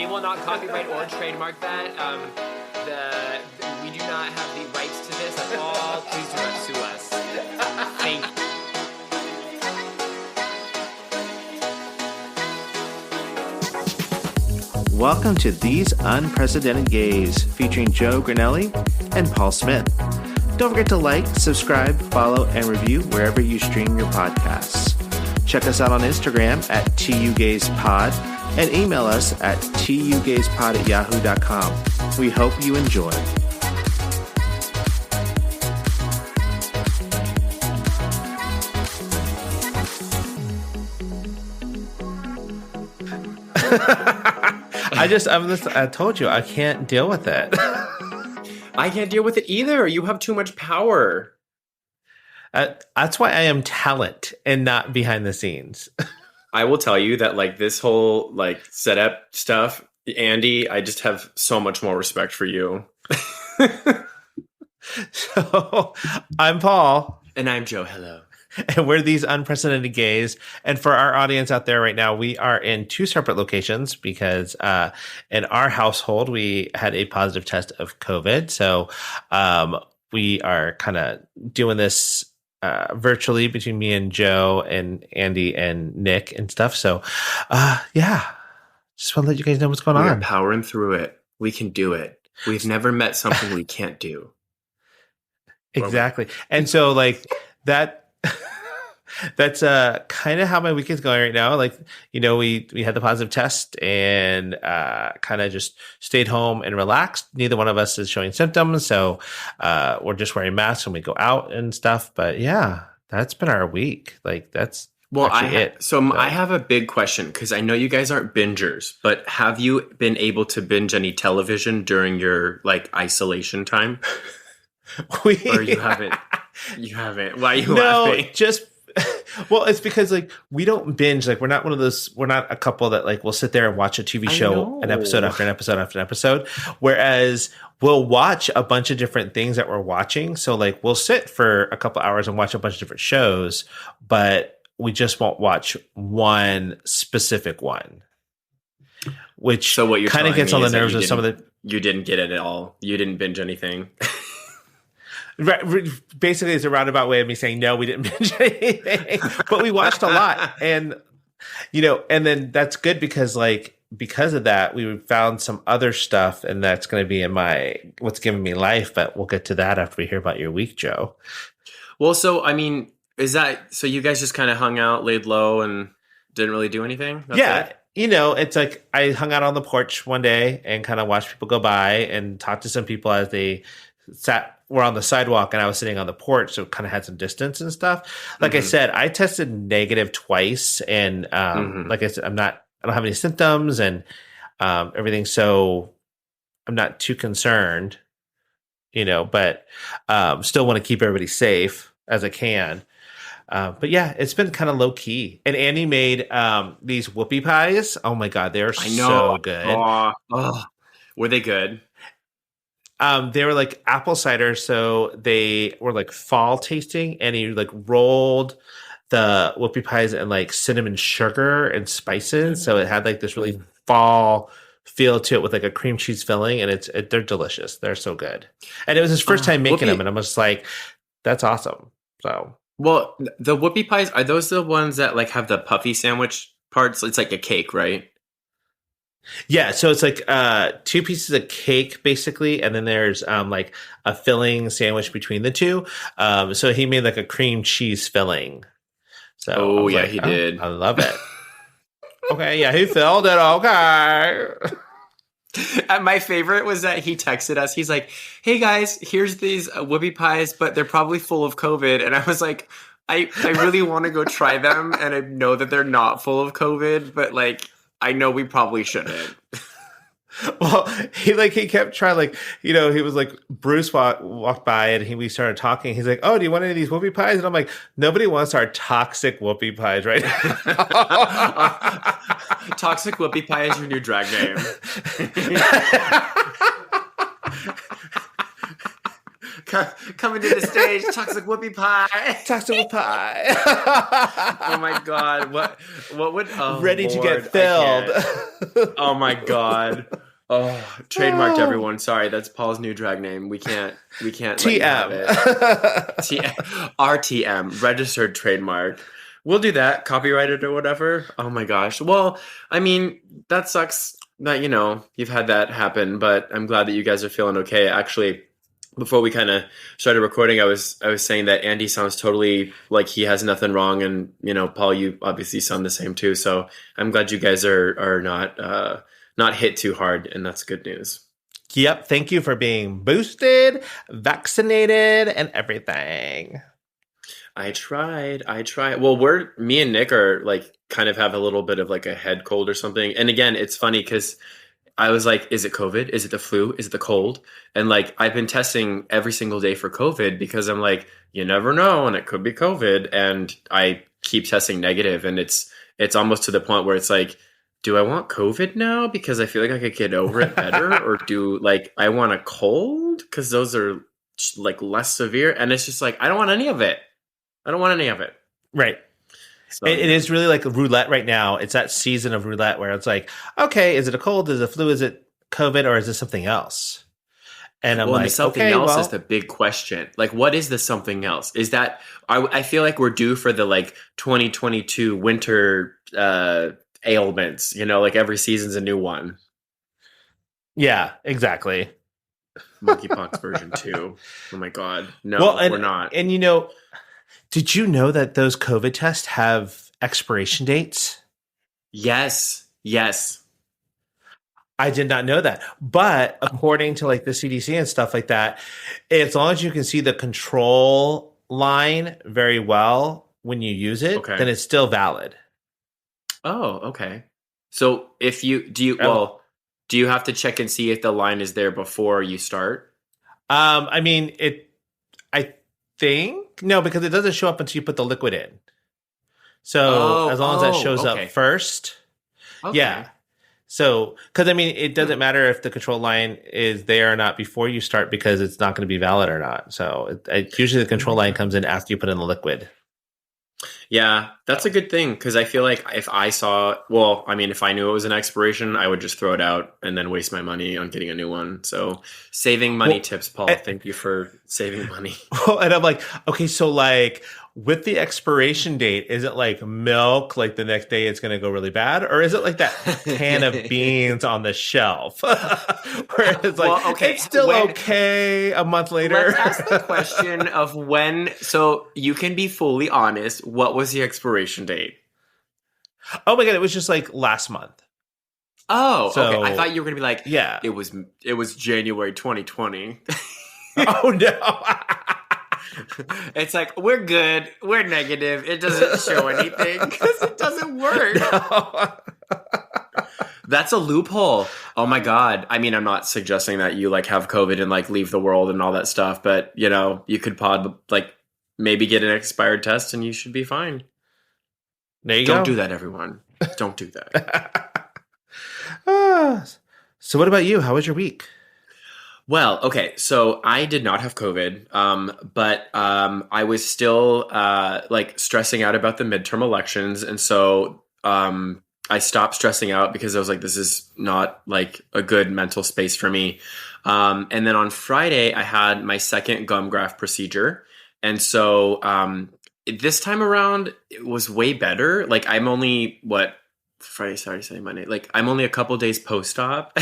We will not copyright or trademark that. We do not have the rights to this at all. Please do not sue us. Thank you. Welcome to These Unprecedented Gays, featuring Joe Granelli and Paul Smith. Don't forget to like, subscribe, follow, and review wherever you stream your podcasts. Check us out on Instagram at tugayspod and email us at tugayspod@yahoo.com. We hope you enjoy. I told you, I can't deal with it. I can't deal with it either. You have too much power. That's why I am talent and not behind the scenes. I will tell you that like this whole like setup stuff, Andy, I just have so much more respect for you. So I'm Paul. And I'm Joe. Hello. And we're These Unprecedented Gays. And for our audience out there right now, we are in two separate locations because in our household, we had a positive test of COVID. So we are kind of doing this virtually between me and Joe and Andy and Nick and stuff. So yeah, just want to let you guys know what's going on. We're powering through it. We can do it. We've never met something we can't do. Exactly. And so like that's kind of how my weekend's going right now. Like, you know, we had the positive test and kind of just stayed home and relaxed. Neither one of us is showing symptoms, so we're just wearing masks when we go out and stuff. But yeah, that's been our week. Like that's I have a big question because I know you guys aren't bingers, but have you been able to binge any television during your like isolation time? Or you haven't? You haven't. Why are you laughing? Well, it's because like we don't binge. Like we're not a couple that like will sit there and watch a TV show an episode after an episode after an episode. Whereas we'll watch a bunch of different things that we're watching. So like we'll sit for a couple hours and watch a bunch of different shows, but we just won't watch one specific one. Which so what you're kind of gets on the nerves of some of the. You didn't get it at all. You didn't binge anything. Right, basically, it's a roundabout way of me saying no, we didn't binge anything, but we watched a lot, and you know, and then that's good because of that, we found some other stuff, and that's going to be in what's giving me life. But we'll get to that after we hear about your week, Joe. Well, so I mean, is that so? You guys just kind of hung out, laid low, and didn't really do anything? That's it? You know, it's like I hung out on the porch one day and kind of watched people go by and talked to some people as they were on the sidewalk, and I was sitting on the porch, so it kind of had some distance and stuff. Like I said, I tested negative twice, and like I said, I don't have any symptoms and everything, so I'm not too concerned, you know. But still want to keep everybody safe as I can. But yeah, it's been kind of low key. And Andy made these Whoopee Pies. Oh my god, they're so good. Were they good? They were like apple cider, so they were like fall tasting, and he like rolled the Whoopee Pies in like cinnamon sugar and spices, so it had like this really fall feel to it with like a cream cheese filling, and they're delicious. They're so good. And it was his first time making them, and I'm just like, that's awesome. So, well, the Whoopee Pies, are those the ones that like have the puffy sandwich parts? It's like a cake, right? Yeah, so it's like 2 pieces of cake basically, and then there's like a filling sandwich between the two. So he made like a cream cheese filling. So he did. I love it. Okay, yeah, he filled it. Okay. And my favorite was that he texted us. He's like, "Hey guys, here's these Whoopee Pies, but they're probably full of COVID." And I was like, I really want to go try them, and I know that they're not full of COVID, but like, I know we probably shouldn't. Well, he kept trying, like, you know, he was like, Bruce walked by and we started talking. He's like, "Oh, do you want any of these Whoopee Pies?" And I'm like, nobody wants our toxic Whoopee Pies right now. Toxic Whoopee Pie is your new drag name. Coming to the stage, toxic whoopie pie. Toxic pie. Oh my god, what would Ready to get Lord, filled. Oh my god. Oh, trademarked everyone. Sorry, that's Paul's new drag name. We can't let you have it. RTM, registered trademark. We'll do that, copyrighted or whatever. Oh my gosh. Well, I mean, that sucks that, you've had that happen, but I'm glad that you guys are feeling okay. Actually, before we kind of started recording, I was saying that Andy sounds totally like he has nothing wrong, and Paul, you obviously sound the same too. So I'm glad you guys are not hit too hard, and that's good news. Yep. Thank you for being boosted, vaccinated, and everything. I tried. Well, me and Nick are like kind of have a little bit of like a head cold or something. And again, it's funny because I was like, is it COVID? Is it the flu? Is it the cold? And like, I've been testing every single day for COVID because I'm like, you never know, and it could be COVID. And I keep testing negative, and it's almost to the point where it's like, do I want COVID now because I feel like I could get over it better, or do like I want a cold because those are like less severe? And it's just like, I don't want any of it. Right. So, it is really like a roulette right now. It's that season of roulette where it's like, okay, is it a cold? Is it a flu? Is it COVID? Or is it something else? And I'm like, the something else is the big question. Like, what is the something else? Is that I feel like we're due for the like 2022 winter ailments. Like every season's a new one. Yeah, exactly. Monkeypox version 2. Oh my god, no, we're not. And did you know that those COVID tests have expiration dates? Yes. I did not know that. But according to like the CDC and stuff like that, as long as you can see the control line very well when you use it, then it's still valid. Oh, okay. So if do you have to check and see if the line is there before you start? I mean, I think no, because it doesn't show up until you put the liquid in. So as long as that shows up first, yeah. So, because I mean, it doesn't matter if the control line is there or not before you start, because it's not going to be valid or not. So usually the control line comes in after you put in the liquid. Yeah, that's a good thing, because I feel like if I knew it was an expiration, I would just throw it out and then waste my money on getting a new one. So saving money tips, Paul. Thank you for saving money. And I'm like, okay, so like with the expiration date, is it like milk, like the next day it's going to go really bad? Or is it like that can of beans on the shelf? Where it's like, it's still okay a month later. Let's ask the question of when, so you can be fully honest, what was the expiration date? Oh my God, it was just like last month. Oh, so, okay. I thought you were going to be like, yeah, it was January 2020. Oh no. It's like, we're good, we're negative, it doesn't show anything because it doesn't work. No. That's a loophole. Oh my god. I mean, I'm not suggesting that you like have COVID and like leave the world and all that stuff, but you could maybe get an expired test and you should be fine. There you go. Don't do that, everyone. Don't do that. So what about you? How was your week? Well, okay, so I did not have COVID, but I was still stressing out about the midterm elections, and so I stopped stressing out because I was like, this is not like a good mental space for me. And then on Friday, I had my second gum graft procedure, and so this time around it was way better. Like I'm only Friday, Saturday, Sunday, Monday. Like I'm only a couple days post-op.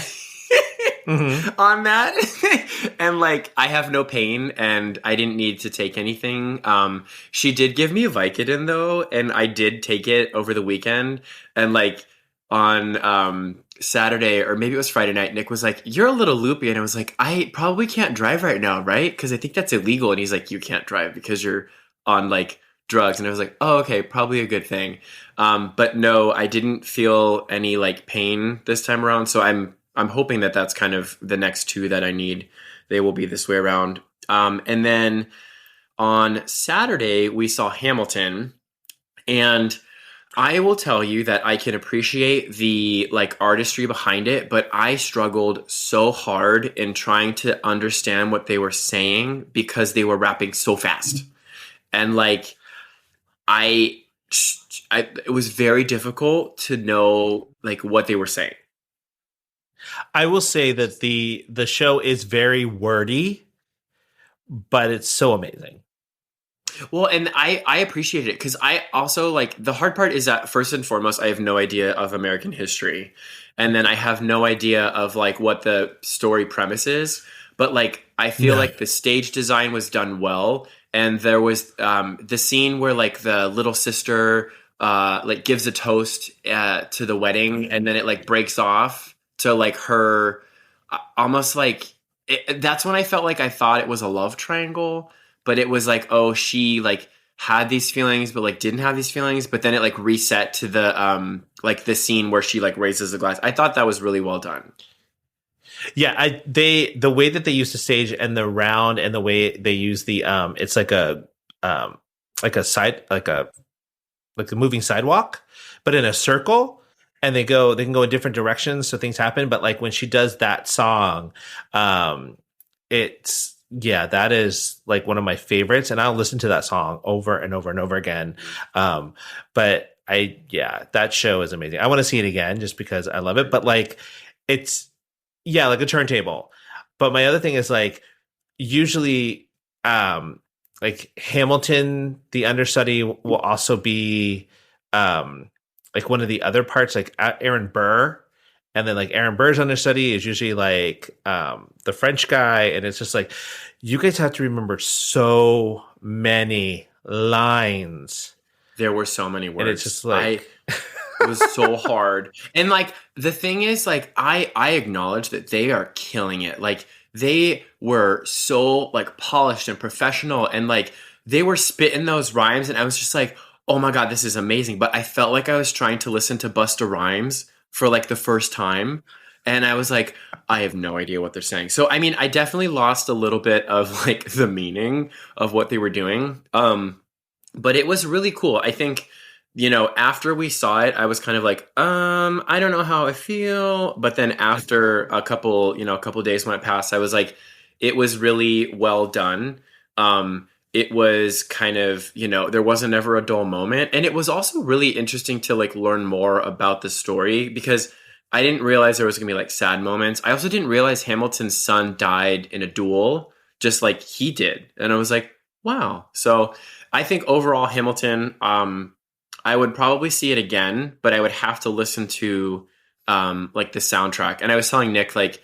Mm-hmm. On that. And like I have no pain and I didn't need to take anything. She did give me a Vicodin though, and I did take it over the weekend. And like on Saturday, or maybe it was Friday night, Nick was like, you're a little loopy. And I was like, I probably can't drive right now, right? Because I think that's illegal. And he's like, you can't drive because you're on like drugs. And I was like, oh, okay, probably a good thing. But no, I didn't feel any like pain this time around. So I'm hoping that that's kind of the next two that I need. They will be this way around. And then on Saturday, we saw Hamilton. And I will tell you that I can appreciate the like artistry behind it, but I struggled so hard in trying to understand what they were saying because they were rapping so fast. And like I, it was very difficult to know like what they were saying. I will say that the show is very wordy, but it's so amazing. Well, and I appreciate it because I also like the hard part is that first and foremost, I have no idea of American history. And then I have no idea of like what the story premise is. But like I feel No. like the stage design was done well. And there was the scene where like the little sister like gives a toast to the wedding and then it like breaks off to like her almost like that's when I felt like I thought it was a love triangle, but it was like, oh, she like had these feelings, but like didn't have these feelings, but then it like reset to the like the scene where she like raises the glass. I thought that was really well done. Yeah, the way that they use the stage and the round and the way they use the it's like a side like a moving sidewalk, but in a circle, and they can go in different directions, so things happen. But like when she does that song, it's yeah, that is like one of my favorites, and I'll listen to that song over and over and over again. But yeah, that show is amazing. I want to see it again just because I love it. But like, it's yeah, like a turntable. But my other thing is like usually, like Hamilton, the understudy will also be like one of the other parts, like Aaron Burr. And then like Aaron Burr's understudy is usually like the French guy. And it's just like, you guys have to remember so many lines. There were so many words. And it's just like it was so hard. And like the thing is like I acknowledge that they are killing it. Like they were so like polished and professional and like they were spitting those rhymes and I was just like, "Oh my god, this is amazing." But I felt like I was trying to listen to Busta Rhymes for like the first time and I was like, I have no idea what they're saying. So I mean, I definitely lost a little bit of like the meaning of what they were doing. But it was really cool. I think, you know, after we saw it, I was kind of like, I don't know how I feel. But then after a couple days went past, I was like, it was really well done. It was kind of, you know, there wasn't ever a dull moment. And it was also really interesting to like learn more about the story because I didn't realize there was gonna be like sad moments. I also didn't realize Hamilton's son died in a duel, just like he did. And I was like, wow. So I think overall Hamilton, I would probably see it again, but I would have to listen to like the soundtrack. And I was telling Nick, like,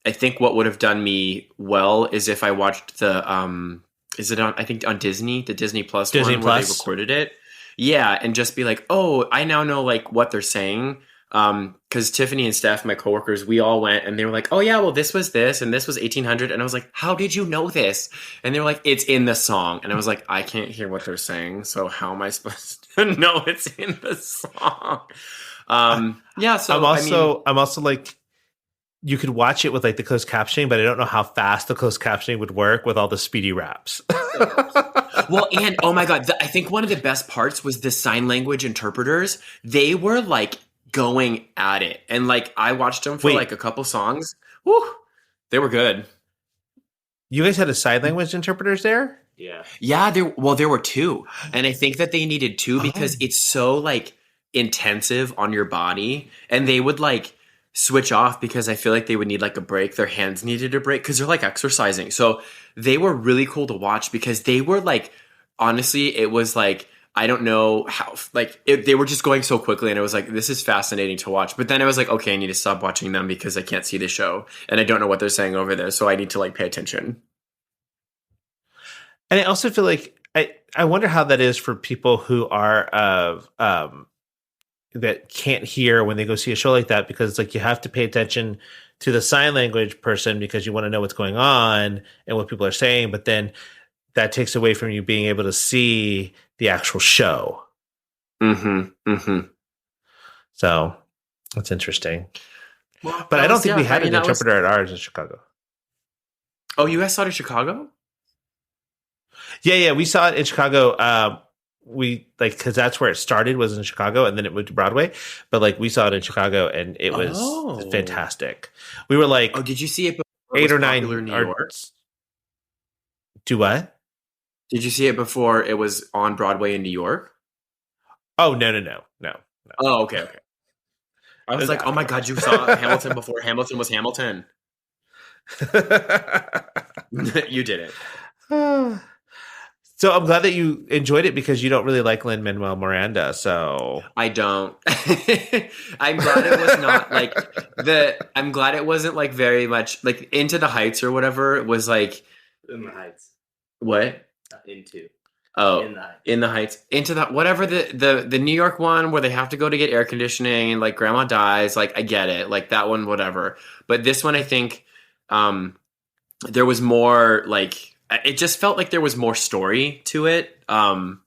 I think what would have done me well is if I watched the is it on I think on Disney, the Disney Plus Disney one where they Plus. recorded it. Yeah, and just be like, oh, I now know like what they're saying. Because Tiffany and Steph, my coworkers, we all went and they were like, oh yeah, well this was this and this was 1800, and I was like, how did you know this? And they were like, it's in the song, and I was like, I can't hear what they're saying, so how am I supposed to know it's in the song? Yeah, so I'm also like, you could watch it with like the closed captioning, but I don't know how fast the closed captioning would work with all the speedy raps. well, and oh my god, I think one of the best parts was the sign language interpreters. They were like going at it, and like I watched them for like a couple songs. Woo, they were good. You guys had a sign language interpreters there? Yeah. There were two, and I think that they needed two because it's so like intensive on your body, and they would like switch off because I feel like they would need like a break. Their hands needed a break because they're like exercising. So they were really cool to watch because they were like, honestly, it was like, I don't know how, like they were just going so quickly and I was like, this is fascinating to watch. But then I was like, okay, I need to stop watching them because I can't see the show and I don't know what they're saying over there. So I need to like pay attention. And I also feel like I wonder how that is for people who are of that can't hear when they go see a show like that, because it's like you have to pay attention to the sign language person because you want to know what's going on and what people are saying, but then that takes away from you being able to see the actual show. So that's interesting. Well, but I don't think we had an interpreter at ours in Chicago. Oh, you guys saw it in Chicago? Yeah, we saw it in Chicago. we like because that's where it started was in Chicago, and then it moved to Broadway. But like we saw it in Chicago, and it was Oh. fantastic. We were Oh, like did you see it before it eight was or popular in nine New or York? do what? Did you see it before it was on Broadway in New York? Oh no. Oh, okay, okay. I It was was like, oh my after. God, you saw Hamilton before Hamilton was Hamilton. You did it. So I'm glad that you enjoyed it because you don't really like Lin Manuel Miranda. So I don't. I'm glad it was not like I'm glad it wasn't like very much like Into the Heights or whatever. It was like In the Heights. what? Into. Oh, In the Heights. In the Heights. Into the whatever the New York one where they have to go to get air conditioning and like grandma dies. Like I get it. Like that one, whatever. But this one, I think there was more like it just felt like there was more story to it. And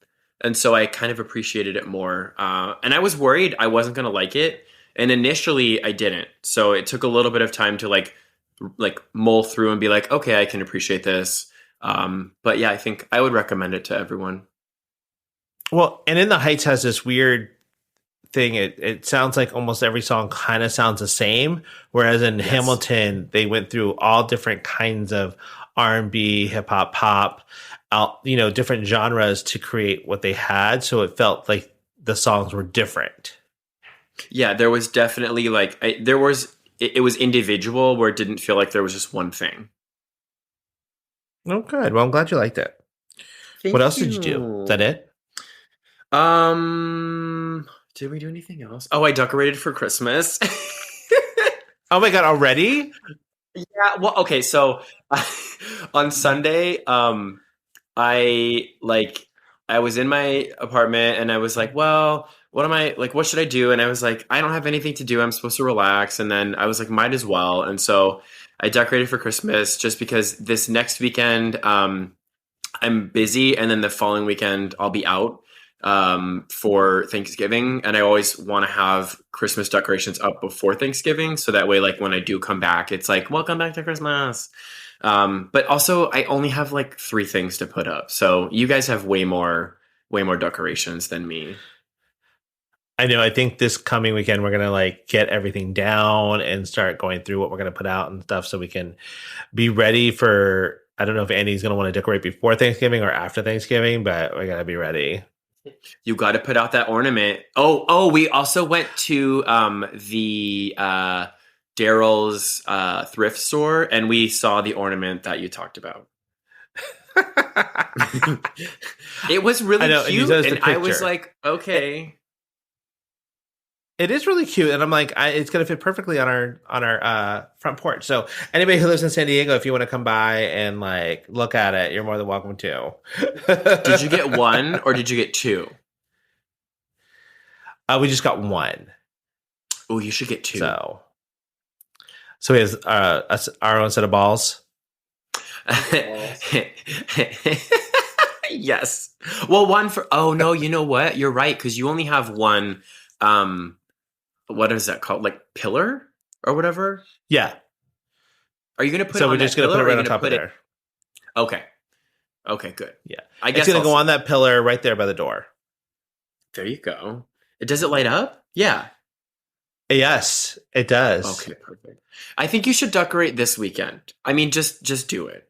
so I kind of appreciated it more. And I was worried I wasn't going to like it. And initially I didn't. So it took a little bit of time to like mull through and be like, okay, I can appreciate this. But yeah, I think I would recommend it to everyone. well, and In the Heights has this weird thing. It sounds like almost every song kind of sounds the same. Whereas in Yes. Hamilton, they went through all different kinds of R&B, hip hop, pop, different genres to create what they had. So it felt like the songs were different. Yeah, there was definitely like, it was individual where it didn't feel like there was just one thing. Oh, good. Well, I'm glad you liked it. Thank What else did you do? Is that it? Did we do anything else? Oh, I decorated for Christmas. Oh my God, already? Yeah, well, okay, so on Sunday, I was in my apartment and I was like, well, what should I do? And I was like, I don't have anything to do. I'm supposed to relax. And then I was like, might as well. And so I decorated for Christmas just because this next weekend, I'm busy, and then the following weekend I'll be out for Thanksgiving, and I always want to have Christmas decorations up before Thanksgiving, so that way, like when I do come back, it's like welcome back to Christmas. But also, I only have like 3 things to put up, so you guys have way more decorations than me. I know. I think this coming weekend we're gonna like get everything down and start going through what we're gonna put out and stuff, so we can be ready for. I don't know if Andy's gonna want to decorate before Thanksgiving or after Thanksgiving, but we gotta be ready. You got to put out that ornament. Oh, we also went to the Daryl's thrift store, and we saw the ornament that you talked about. It was really cute, and I was like, okay. It is really cute, and I'm like, it's going to fit perfectly on our front porch. So anybody who lives in San Diego, if you want to come by and like look at it, you're more than welcome to. Did you get 1 or did you get 2? We just got 1. Oh, you should get 2. So he has our own set of balls. Yes. Well, 1 for. Oh no, you know what? You're right, because you only have 1. What is that called? Like pillar or whatever? Yeah. Are you going to put? So it on we're just that going to pillar, put it or right on top of it- there. Okay. Okay, good. Yeah. I guess it's going to go I'll- on that pillar right there by the door. There you go. Does it light up? Yeah. Yes, it does. Okay, perfect. I think you should decorate this weekend. I mean, just do it.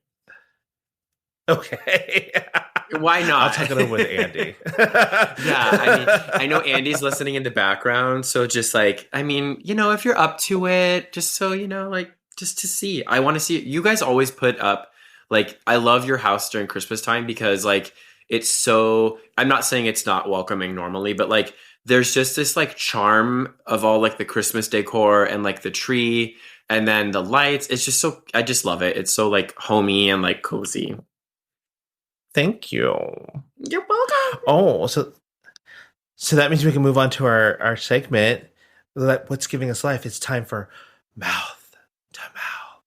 Okay. Why not? I'll talk it over with Andy. Yeah, I mean, I know Andy's listening in the background, so just like, I mean, if you're up to it, just so like, just to see. I want to see. You guys always put up, like, I love your house during Christmas time because, like, it's so. I'm not saying it's not welcoming normally, but like, there's just this like charm of all like the Christmas decor and like the tree and then the lights. It's just so. I just love it. It's so like homey and like cozy. Thank you. You're welcome. Oh, so that means we can move on to our segment. What's giving us life? It's time for mouth to mouth.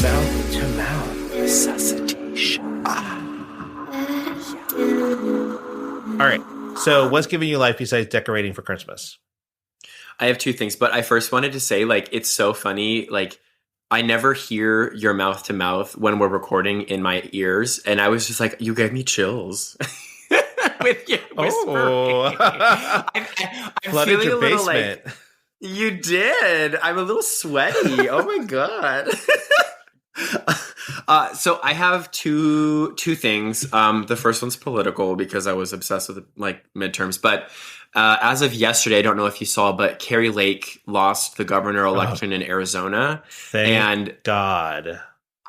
Mouth to mouth resuscitation. All right. So what's giving you life besides decorating for Christmas? I have 2 things, but I first wanted to say, like, it's so funny, like, I never hear your mouth to mouth when we're recording in my ears, and I was just like, you gave me chills with your Oh, whispering. I'm flooded feeling your a little basement. like you did. I'm a little sweaty. Oh my god. So I have two things. The first one's political because I was obsessed with like midterms. But as of yesterday, I don't know if you saw, but Carrie Lake lost the governor Oh, election in Arizona, thank and God.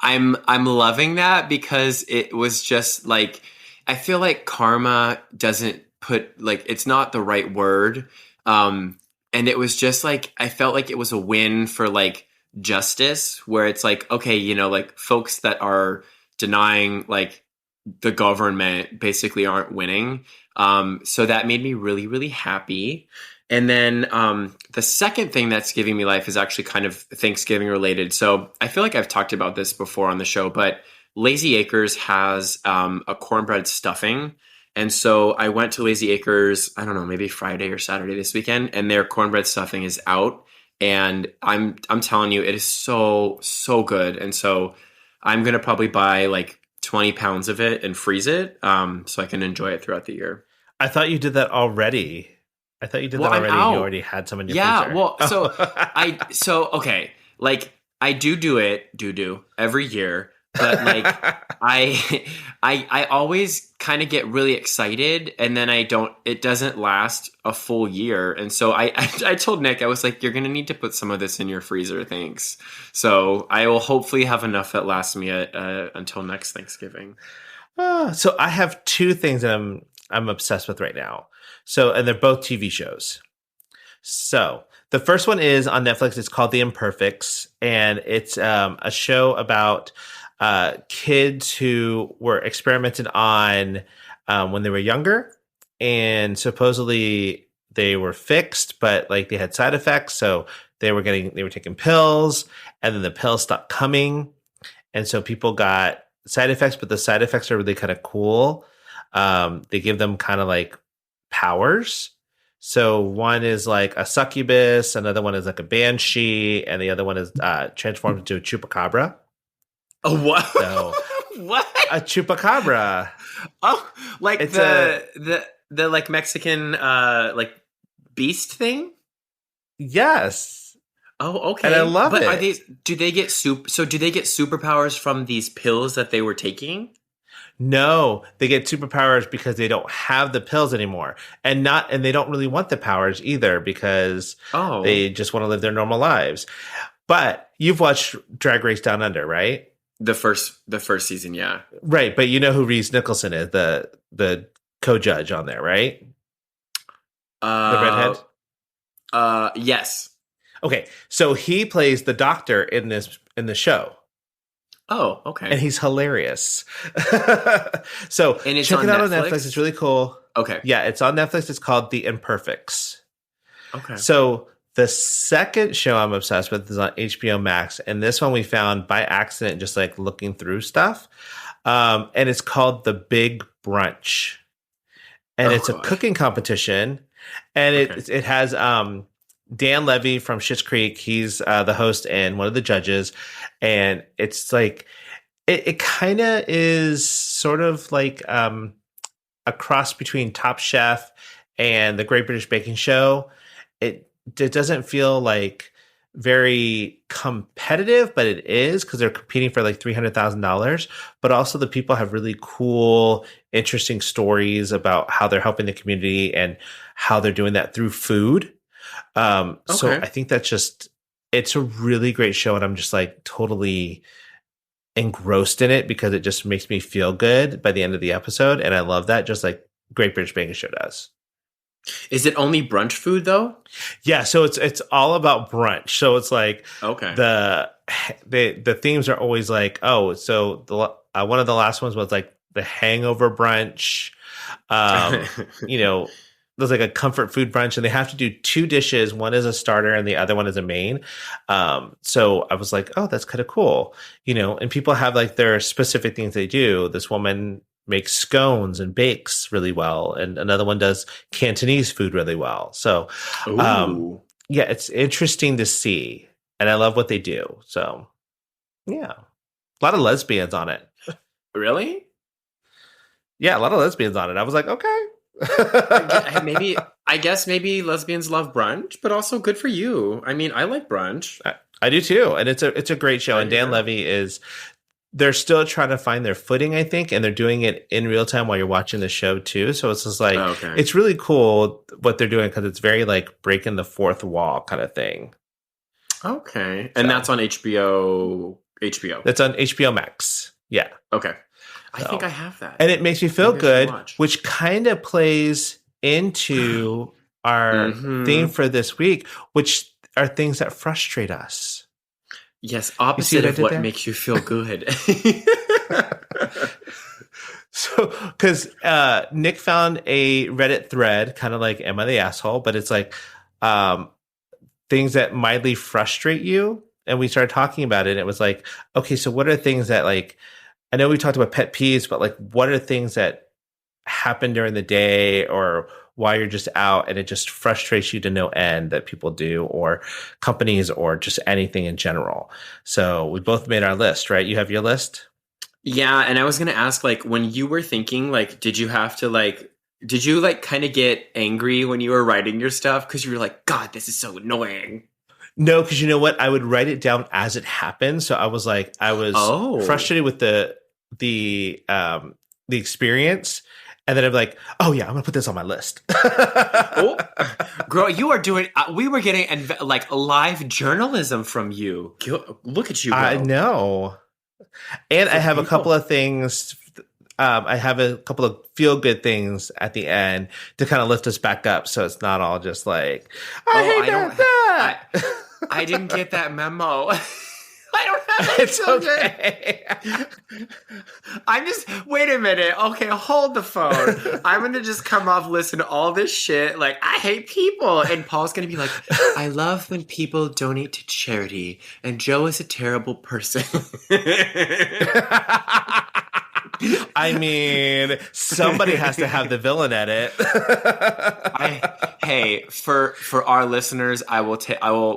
I'm loving that because it was just like I feel like karma doesn't put like it's not the right word. And it was just like I felt like it was a win for like justice where it's like okay, like folks that are denying like the government basically aren't winning. So that made me really, really happy. And then the second thing that's giving me life is actually kind of Thanksgiving related. So I feel like I've talked about this before on the show, but Lazy Acres has a cornbread stuffing. And so I went to Lazy Acres, I don't know, maybe Friday or Saturday this weekend, and their cornbread stuffing is out. And I'm telling you, it is so, so good. And so I'm gonna probably buy like 20 pounds of it and freeze it so I can enjoy it throughout the year. I thought you did that already. I thought you did Well, that I'm already and you out. already had some in your Yeah, freezer. well, so Oh. okay, like I do it, every year, but like I I always kind of get really excited and then it doesn't last a full year. And so I told Nick, I was like, you're gonna need to put some of this in your freezer, thanks. So I will hopefully have enough that lasts me until next Thanksgiving. So I have two things that I'm obsessed with right now. So and they're both TV shows. So the first one is on Netflix. It's called The Imperfects, and it's a show about kids who were experimented on when they were younger, and supposedly they were fixed, but like they had side effects. So they were taking pills, and then the pills stopped coming, and so people got side effects, but the side effects are really kind of cool. They give them kind of like powers. So one is like a succubus, another one is like a banshee, and the other one is transformed into a chupacabra. Oh, what? So What? a chupacabra. Oh, like It's a the like Mexican like beast thing? yes, Oh, and I okay. love But it. do they get superpowers from these pills that they were taking? No, they get superpowers because they don't have the pills anymore, and they don't really want the powers either because Oh, they just want to live their normal lives. But you've watched Drag Race Down Under, right? the first season, yeah. Right, but you know who Reese Nicholson is, the co-judge on there, right? The Uh redhead. yes. Okay, so he plays the doctor in the show, Oh, and okay. he's hilarious. So And it's check on it out on Netflix. It's Netflix? really cool. Okay. Yeah, it's on Netflix. It's called The Imperfects. Okay. So the second show I'm obsessed with is on HBO Max, and this one we found by accident, just like looking through stuff. And it's called The Big Brunch, and Oh it's a god. cooking competition, and Okay. it has Dan Levy from Schitt's Creek. He's the host and one of the judges, and it's like it kind of is sort of like a cross between Top Chef and the Great British Baking Show. It doesn't feel like very competitive, but it is because they're competing for like $300,000. But also the people have really cool, interesting stories about how they're helping the community and how they're doing that through food. So Okay. I think that's just it's a really great show, and I'm just like totally engrossed in it because it just makes me feel good by the end of the episode, and I love that, just like Great British Baking Show does. Is it only brunch food though? Yeah, so it's all about brunch. So it's like Okay. the themes are always like, oh, so one of the last ones was like the hangover brunch. You know, there's like a comfort food brunch, and they have to do two dishes. One is a starter, and the other one is a main. So I was like, oh, that's kind of cool. You know, and people have like their specific things they do. This woman makes scones and bakes really well, and another one does Cantonese food really well. So, um, Ooh. yeah, it's interesting to see, and I love what they do. So, Yeah. A lot of lesbians on it. Really? Yeah, a lot of lesbians on it. I was like, okay. I guess maybe lesbians love brunch, but also good for you. I mean, I like brunch. I do too, and it's a great show. And Dan Levy is they're still trying to find their footing, I think, and they're doing it in real time while you're watching the show too. So it's just like it's really cool what they're doing because it's very like breaking the fourth wall kind of thing. Okay, and that's on HBO. HBO. That's on HBO Max. Yeah. Okay. I think I have that. And it makes me feel good, which kind of plays into our theme for this week, which are things that frustrate us. Yes, opposite of what makes you feel good. So, because Nick found a Reddit thread, kind of like "Am I the Asshole?" But it's like things that mildly frustrate you. And we started talking about it. And it was like, okay, so what are things that like, I know we talked about pet peeves, but like, what are things that happen during the day or while you're just out and it just frustrates you to no end that people do or companies or just anything in general? So we both made our list, right? You have your list? Yeah. And I was going to ask, like, when you were thinking, like, did you kind of get angry when you were writing your stuff? Because you were like, God, this is so annoying. No, because you know what? I would write it down as it happened. So I was like, I was frustrated with the experience, and then I'm like, oh yeah, I'm gonna put this on my list. Girl, you are doing. We were getting like live journalism from you. Look at you. Girl. I know, and I have a couple of things. I have a couple of feel good things at the end to kind of lift us back up, so it's not all just like I hate that. I didn't get that memo. I don't have It's okay. I'm just wait a minute. Okay, hold the phone. I'm gonna just come off, listen to all this shit. Like, I hate people. And Paul's gonna be like, I love when people donate to charity, and Joe is a terrible person. I mean, somebody has to have the villain at it. Hey, for our listeners, I will.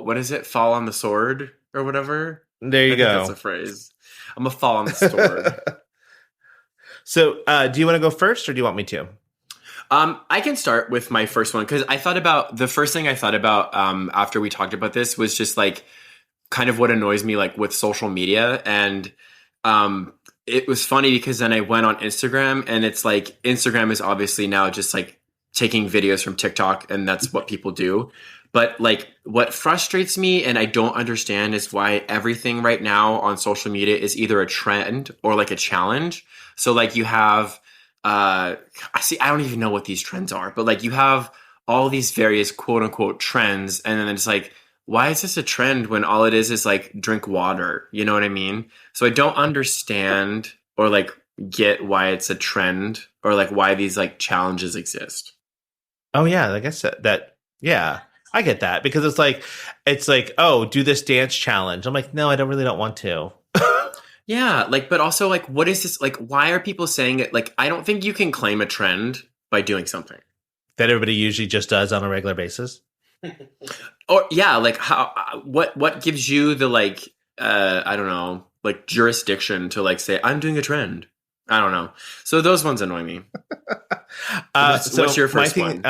What is it? Fall on the sword or whatever. There you go. That's a phrase. I'm gonna fall on the sword. So, do you want to go first, or do you want me to? I can start with my first one because the first thing I thought about after we talked about this was just like kind of what annoys me like with social media and it was funny because then I went on Instagram and it's like Instagram is obviously now just like taking videos from TikTok and that's what people do. But like what frustrates me and I don't understand is why everything right now on social media is either a trend or like a challenge. So like you have, I don't even know what these trends are, but like you have all these various quote unquote trends. And then it's like, why is this a trend when all it is like drink water? You know what I mean? So I don't understand or like get why it's a trend or like why these like challenges exist. Oh yeah, I guess that yeah, I get that because it's like, oh, do this dance challenge. I'm like, no, I don't want to. Yeah, like, but also like, what is this? Like, why are people saying it? Like, I don't think you can claim a trend by doing something that everybody usually just does on a regular basis. Or yeah, like what gives you the like I don't know, like jurisdiction to like say I'm doing a trend? I don't know. So those ones annoy me. What's your first one?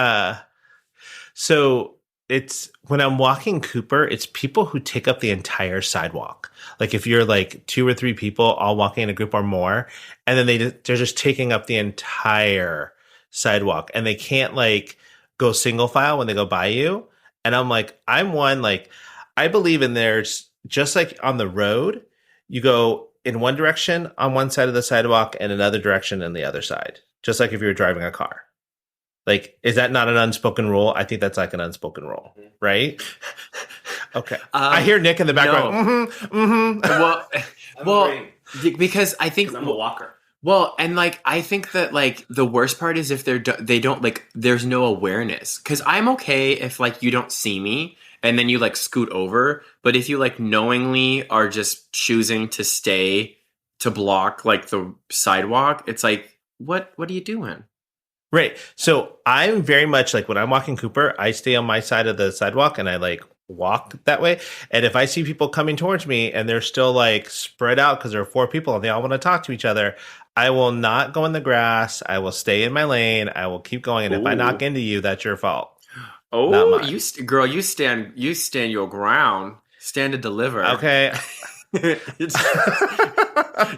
So it's when I'm walking Cooper, it's people who take up the entire sidewalk. Like if you're like 2 or 3 people all walking in a group or more, and then they're just taking up the entire sidewalk and they can't like go single file when they go by you. And I'm like, I'm one, like, I believe in there's just like on the road, you go in one direction on one side of the sidewalk and another direction on the other side. Just like if you were driving a car. Like, is that not an unspoken rule? I think that's like an unspoken rule, right? Okay. I hear Nick in the background. No. Well, because I think I'm a walker. Well, and like I think that like the worst part is if they don't like there's no awareness because I'm okay if like you don't see me and then you like scoot over, but if you like knowingly are just choosing to stay to block like the sidewalk, it's like what are you doing? Right. So I'm very much like when I'm walking Cooper, I stay on my side of the sidewalk and I like walk that way. And if I see people coming towards me and they're still like spread out because there are four people and they all want to talk to each other, I will not go in the grass. I will stay in my lane. I will keep going. And if I knock Ooh. into you, that's your fault, not Oh, mine. girl, you stand your ground. Stand to deliver. Okay.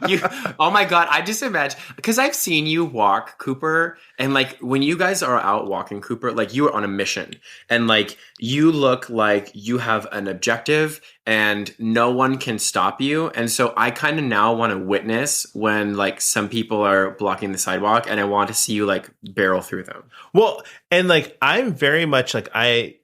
You, oh my God, I just imagine because I've seen you walk, Cooper, and like when you guys are out walking, Cooper, like you are on a mission and like you look like you have an objective and no one can stop you. And so I kind of now want to witness when like some people are blocking the sidewalk and I want to see you like barrel through them. Well, and like I'm very much like I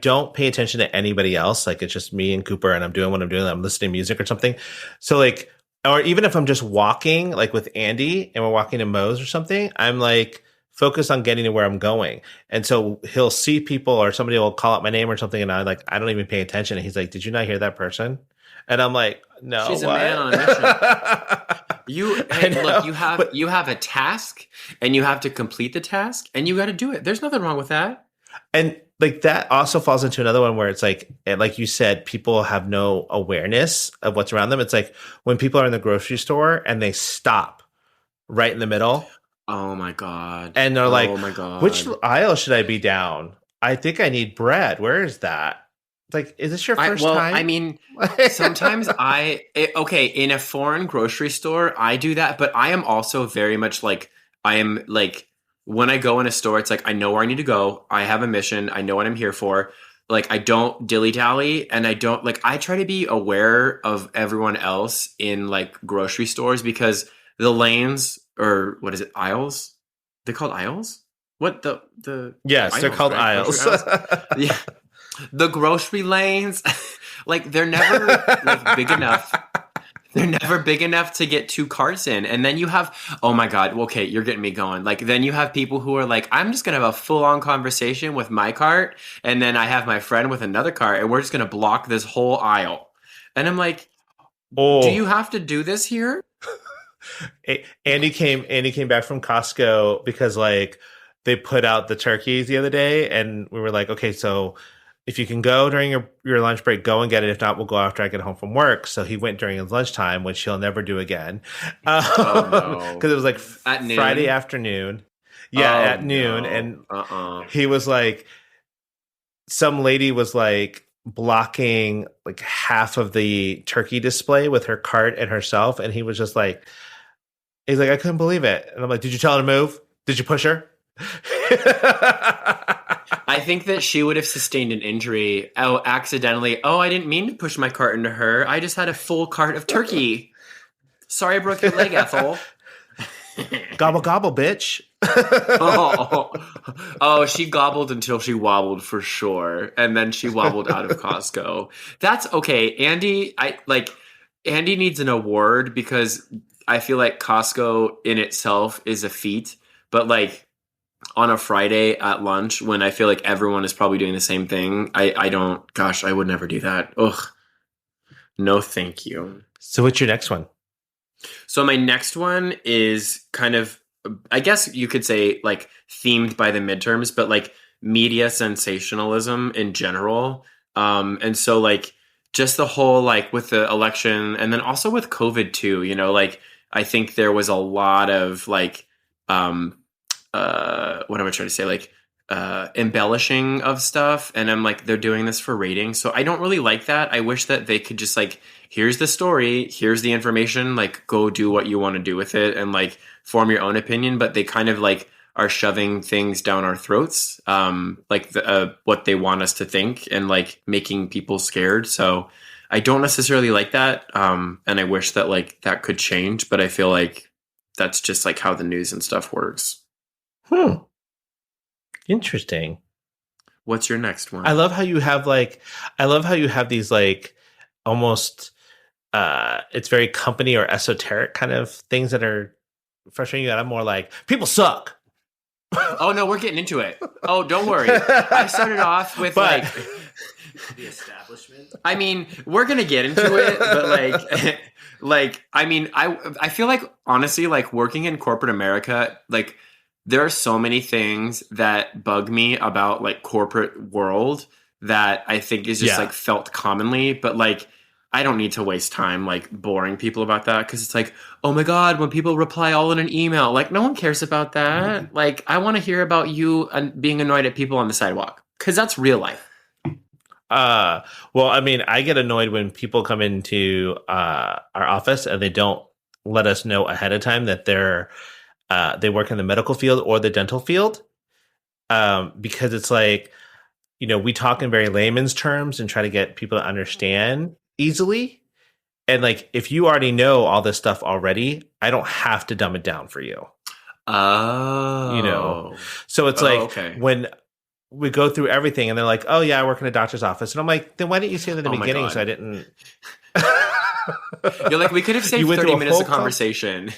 don't pay attention to anybody else. Like it's just me and Cooper and I'm doing what I'm doing. I'm listening to music or something. So like, or even if I'm just walking like with Andy and we're walking to Moe's or something, I'm like focused on getting to where I'm going. And so he'll see people or somebody will call out my name or something. And I don't even pay attention. And he's like, did you not hear that person? And I'm like, no, She's what? a man on a mission. Hey, look, you have a task and you have to complete the task and you got to do it. There's nothing wrong with that. And like that also falls into another one where it's like you said, people have no awareness of what's around them. It's like when people are in the grocery store and they stop right in the middle. Oh my God. And they're like, oh my God. which aisle should I be down? I think I need bread. Where is that? It's like, is this your first time? I mean, sometimes okay, in a foreign grocery store, I do that, but I am also very much like, I am like, when I go in a store, it's like, I know where I need to go. I have a mission. I know what I'm here for. Like, I don't dilly-dally and I don't like, I try to be aware of everyone else in like grocery stores because the lanes or what is it? Aisles? They're called aisles? What the yes, aisles, they're called right? aisles. Yeah. The grocery lanes, like they're never like big enough. They're never big enough to get two carts in. And then you have, oh my God, okay, you're getting me going. Like, then you have people who are like, I'm just going to have a full on conversation with my cart. And then I have my friend with another cart and we're just going to block this whole aisle. And I'm like, do you have to do this here? Andy came back from Costco because like they put out the turkeys the other day and we were like, okay, so if you can go during your lunch break, go and get it. If not, we'll go after I get home from work. So he went during his lunchtime, which he'll never do again. Oh, no. Because it was like At noon? Friday afternoon. Yeah, at noon. No. And he was like, some lady was like blocking like half of the turkey display with her cart and herself. And he was just like, he's like, I couldn't believe it. And I'm like, did you tell her to move? Did you push her? I think that she would have sustained an injury. Oh, accidentally. Oh, I didn't mean to push my cart into her. I just had a full cart of turkey. Sorry I broke your leg, Ethel. Gobble, gobble, bitch. Oh, she gobbled until she wobbled for sure. And then she wobbled out of Costco. That's okay. Andy needs an award because I feel like Costco in itself is a feat. But like, on a Friday at lunch when I feel like everyone is probably doing the same thing. I would never do that. Ugh. No, thank you. So what's your next one? So my next one is kind of, I guess you could say like themed by the midterms, but like media sensationalism in general. And so like just the whole, like with the election and then also with COVID too, like I think there was a lot of like, what am I trying to say? Like, embellishing of stuff. And I'm like, they're doing this for ratings. So I don't really like that. I wish that they could just like, here's the story, here's the information, like go do what you want to do with it and like form your own opinion. But they kind of like are shoving things down our throats, like what they want us to think and like making people scared. So I don't necessarily like that. And I wish that like that could change, but I feel like that's just like how the news and stuff works. Interesting. What's your next one? I love how you have these like almost it's very company or esoteric kind of things that are frustrating you. And I'm more like, people suck. Oh no, we're getting into it. Oh, don't worry. I started off with like the establishment. I mean, we're gonna get into it, but I feel like honestly, like working in corporate America, like there are so many things that bug me about like corporate world that I think is just Yeah. like felt commonly, but like I don't need to waste time like boring people about that because it's like, oh my God, when people reply all in an email, like no one cares about that. Like I want to hear about you being annoyed at people on the sidewalk because that's real life. Uh, well, I mean, I get annoyed when people come into our office and they don't let us know ahead of time that they work in the medical field or the dental field. Because it's like, we talk in very layman's terms and try to get people to understand easily. And like, if you already know all this stuff already, I don't have to dumb it down for you. Oh. So it's like okay. when we go through everything and they're like, oh yeah, I work in a doctor's office. And I'm like, then why didn't you say that in the Oh my beginning? God. So I didn't. You're like, we could have saved You went 30 through a minutes of whole conversation.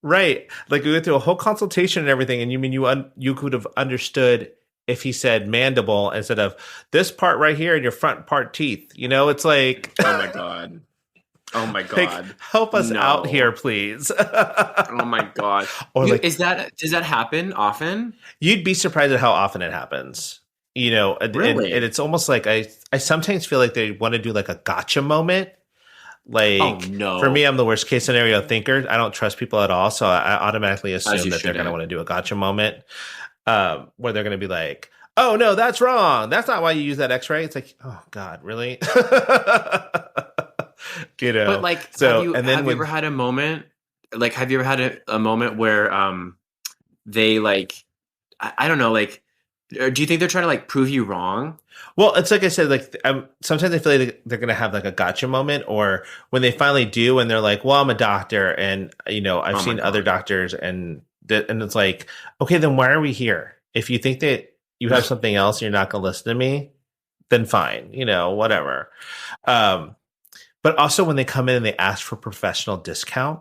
Right. Like we went through a whole consultation and everything. And you mean you could have understood if he said mandible instead of this part right here and your front part teeth. It's like, Oh my God. Oh my God. like, help us No. out here, please. Oh my God. Or like, does that happen often? you'd be surprised at how often it happens. Really? And it's almost like I sometimes feel like they want to do like a gotcha moment. Like, Oh, no. for me, I'm the worst case scenario thinker. I don't trust people at all. So I automatically As assume you that they're going to shouldn't. want to do a gotcha moment where they're going to be like, oh, no, that's wrong. That's not why you use that x-ray. It's like, oh, God, really? But like, so, have and then you ever had a moment? Like, have you ever had a moment where they like, I don't know, like, do you think they're trying to like prove you wrong? well, it's like I said, like sometimes I feel like they're going to have like a gotcha moment, or when they finally do, and they're like, "Well, I'm a doctor, and I've Oh my seen other God. doctors," and it's like, okay, then why are we here? If you think that you have something else, and you're not going to listen to me, then fine, whatever. But also when they come in and they ask for professional discount,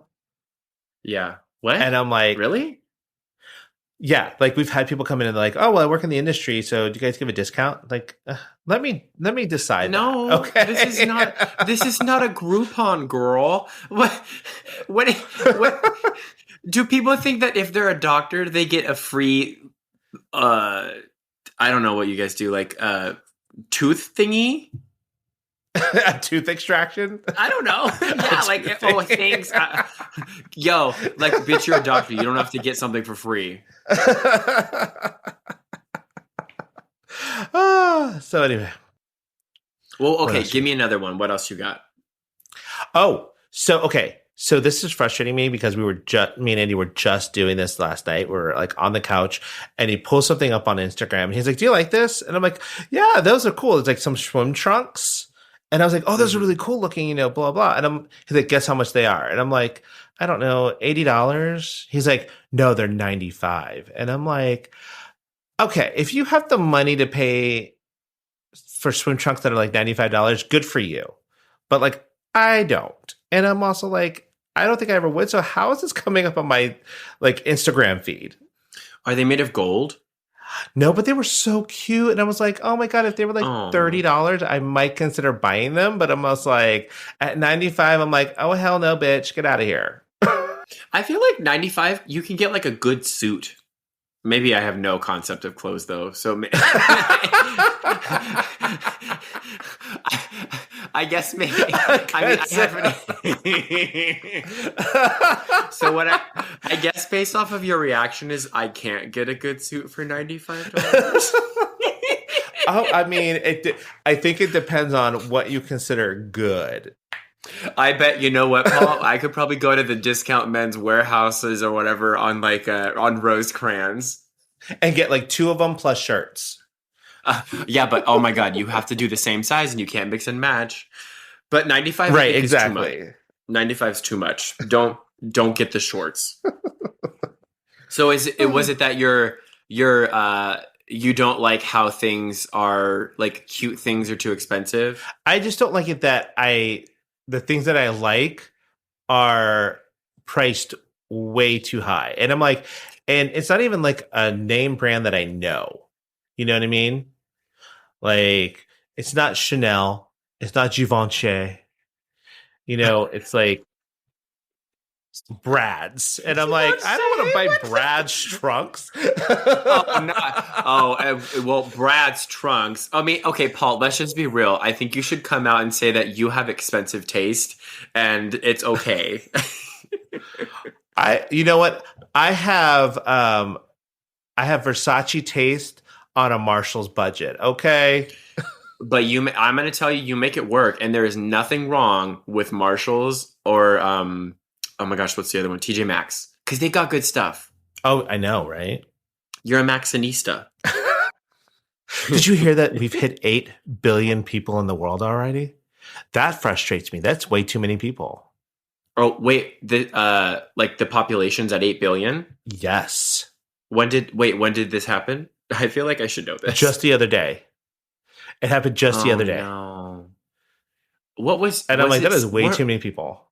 Yeah. What? and I'm like, Really? yeah, like we've had people come in and they're like, oh, well, I work in the industry, so do you guys give a discount? Like, let me decide. No, that. Okay, this is not a Groupon, girl. What do people think that if they're a doctor, they get a free I don't know what you guys do, like tooth thingy? a tooth extraction. I don't know. Yeah, like thanks. Yo, like bitch, you're a doctor. You don't have to get something for free. So anyway. Well, okay, give me another one. What else you got? Oh, okay. So this is frustrating me because me and Andy were just doing this last night. We were like on the couch and he pulls something up on Instagram and he's like, do you like this? And I'm like, yeah, those are cool. It's like some swim trunks. And I was like, oh, those are really cool looking, blah, blah. And he's like, guess how much they are? And I'm like, I don't know, $80. He's like, no, they're $95. And I'm like, okay, if you have the money to pay for swim trunks that are like $95, good for you. But like, I don't. And I'm also like, I don't think I ever would. So how is this coming up on my like Instagram feed? Are they made of gold? No, but they were so cute. And I was like, oh my God, if they were like $30, I might consider buying them. But I'm almost like at 95, I'm like, oh, hell no, bitch, get out of here. I feel like 95, you can get like a good suit. Maybe I have no concept of clothes though. So I guess maybe. I haven't. So what I guess based off of your reaction is I can't get a good suit for $95. Oh, I mean, I think it depends on what you consider good. I bet you know what, Paul. I could probably go to the discount men's warehouses or whatever on like on Rosecrans and get like 2 of them plus shirts. Yeah, but oh my God, you have to do the same size and you can't mix and match. But 95, right? Exactly. 95 is too much. Don't get the shorts. So was it that you don't like how things are, like cute things are too expensive? I just don't like it that the things that I like are priced way too high. And I'm like, and it's not even like a name brand that I know. You know what I mean? Like, it's not Chanel. It's not Givenchy. It's like, Brad's, and I'm like, I don't want to buy Brad's trunks. Oh, not, well, Brad's trunks. I mean, okay, Paul, let's just be real. I think you should come out and say that you have expensive taste and it's okay. You know what? I have Versace taste on a Marshall's budget. Okay. But I'm going to tell you, you make it work, and there is nothing wrong with Marshalls or oh my gosh, what's the other one? TJ Maxx, because they got good stuff. Oh, I know, right? You're a Maxinista. Did you hear that we've hit 8 billion people in the world already? That frustrates me. That's way too many people. Oh wait, the population's at 8 billion. Yes. When did this happen? I feel like I should know this. Just the other day. It happened just the other day. No. What was? And I'm like, that is way too many people.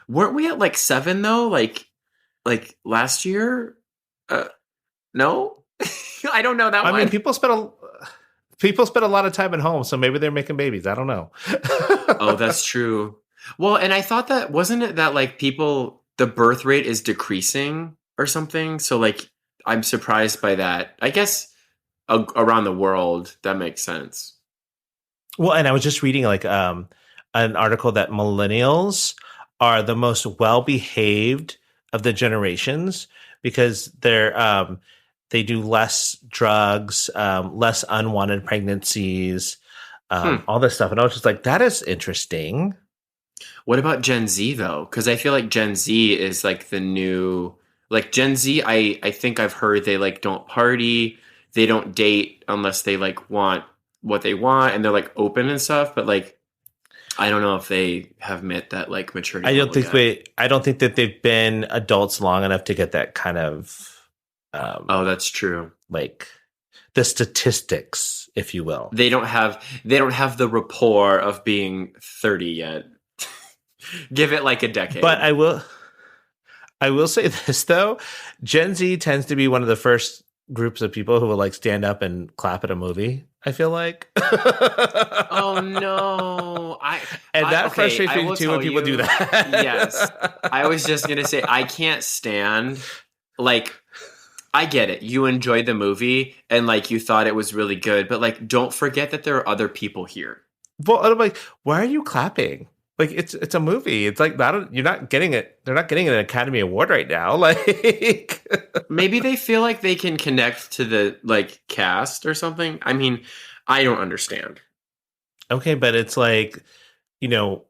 Weren't we at like 7 though? Like last year? No, I don't know that one. I mean, people spend a lot of time at home, so maybe they're making babies. I don't know. Oh, that's true. Well, and I thought that wasn't it that like the birth rate is decreasing or something. So like, I'm surprised by that. I guess around the world, that makes sense. Well, and I was just reading like an article that millennials are the most well-behaved of the generations because they do less drugs, less unwanted pregnancies, all this stuff. And I was just like, that is interesting. What about Gen Z though? Because I feel like Gen Z is like the new, like Gen Z. I think I've heard they like don't party, they don't date unless they like want what they want, and they're like open and stuff. But like, I don't know if they have met that like maturity. I don't think that they've been adults long enough to get that kind of. Oh, that's true. Like the statistics, if you will. They don't have the rapport of being 30 yet. Give it like a decade. But I will say this though, Gen Z tends to be one of the first groups of people who will like stand up and clap at a movie. I feel like. Oh no! That frustrates me too when people do that. Yes, I was just gonna say I can't stand like. I get it. You enjoyed the movie and like you thought it was really good, but like don't forget that there are other people here. Well, I'm like, why are you clapping? Like it's a movie. It's like you're not getting it. They're not getting an Academy Award right now. Like maybe they feel like they can connect to the like cast or something. I mean, I don't understand. Okay, but it's like, why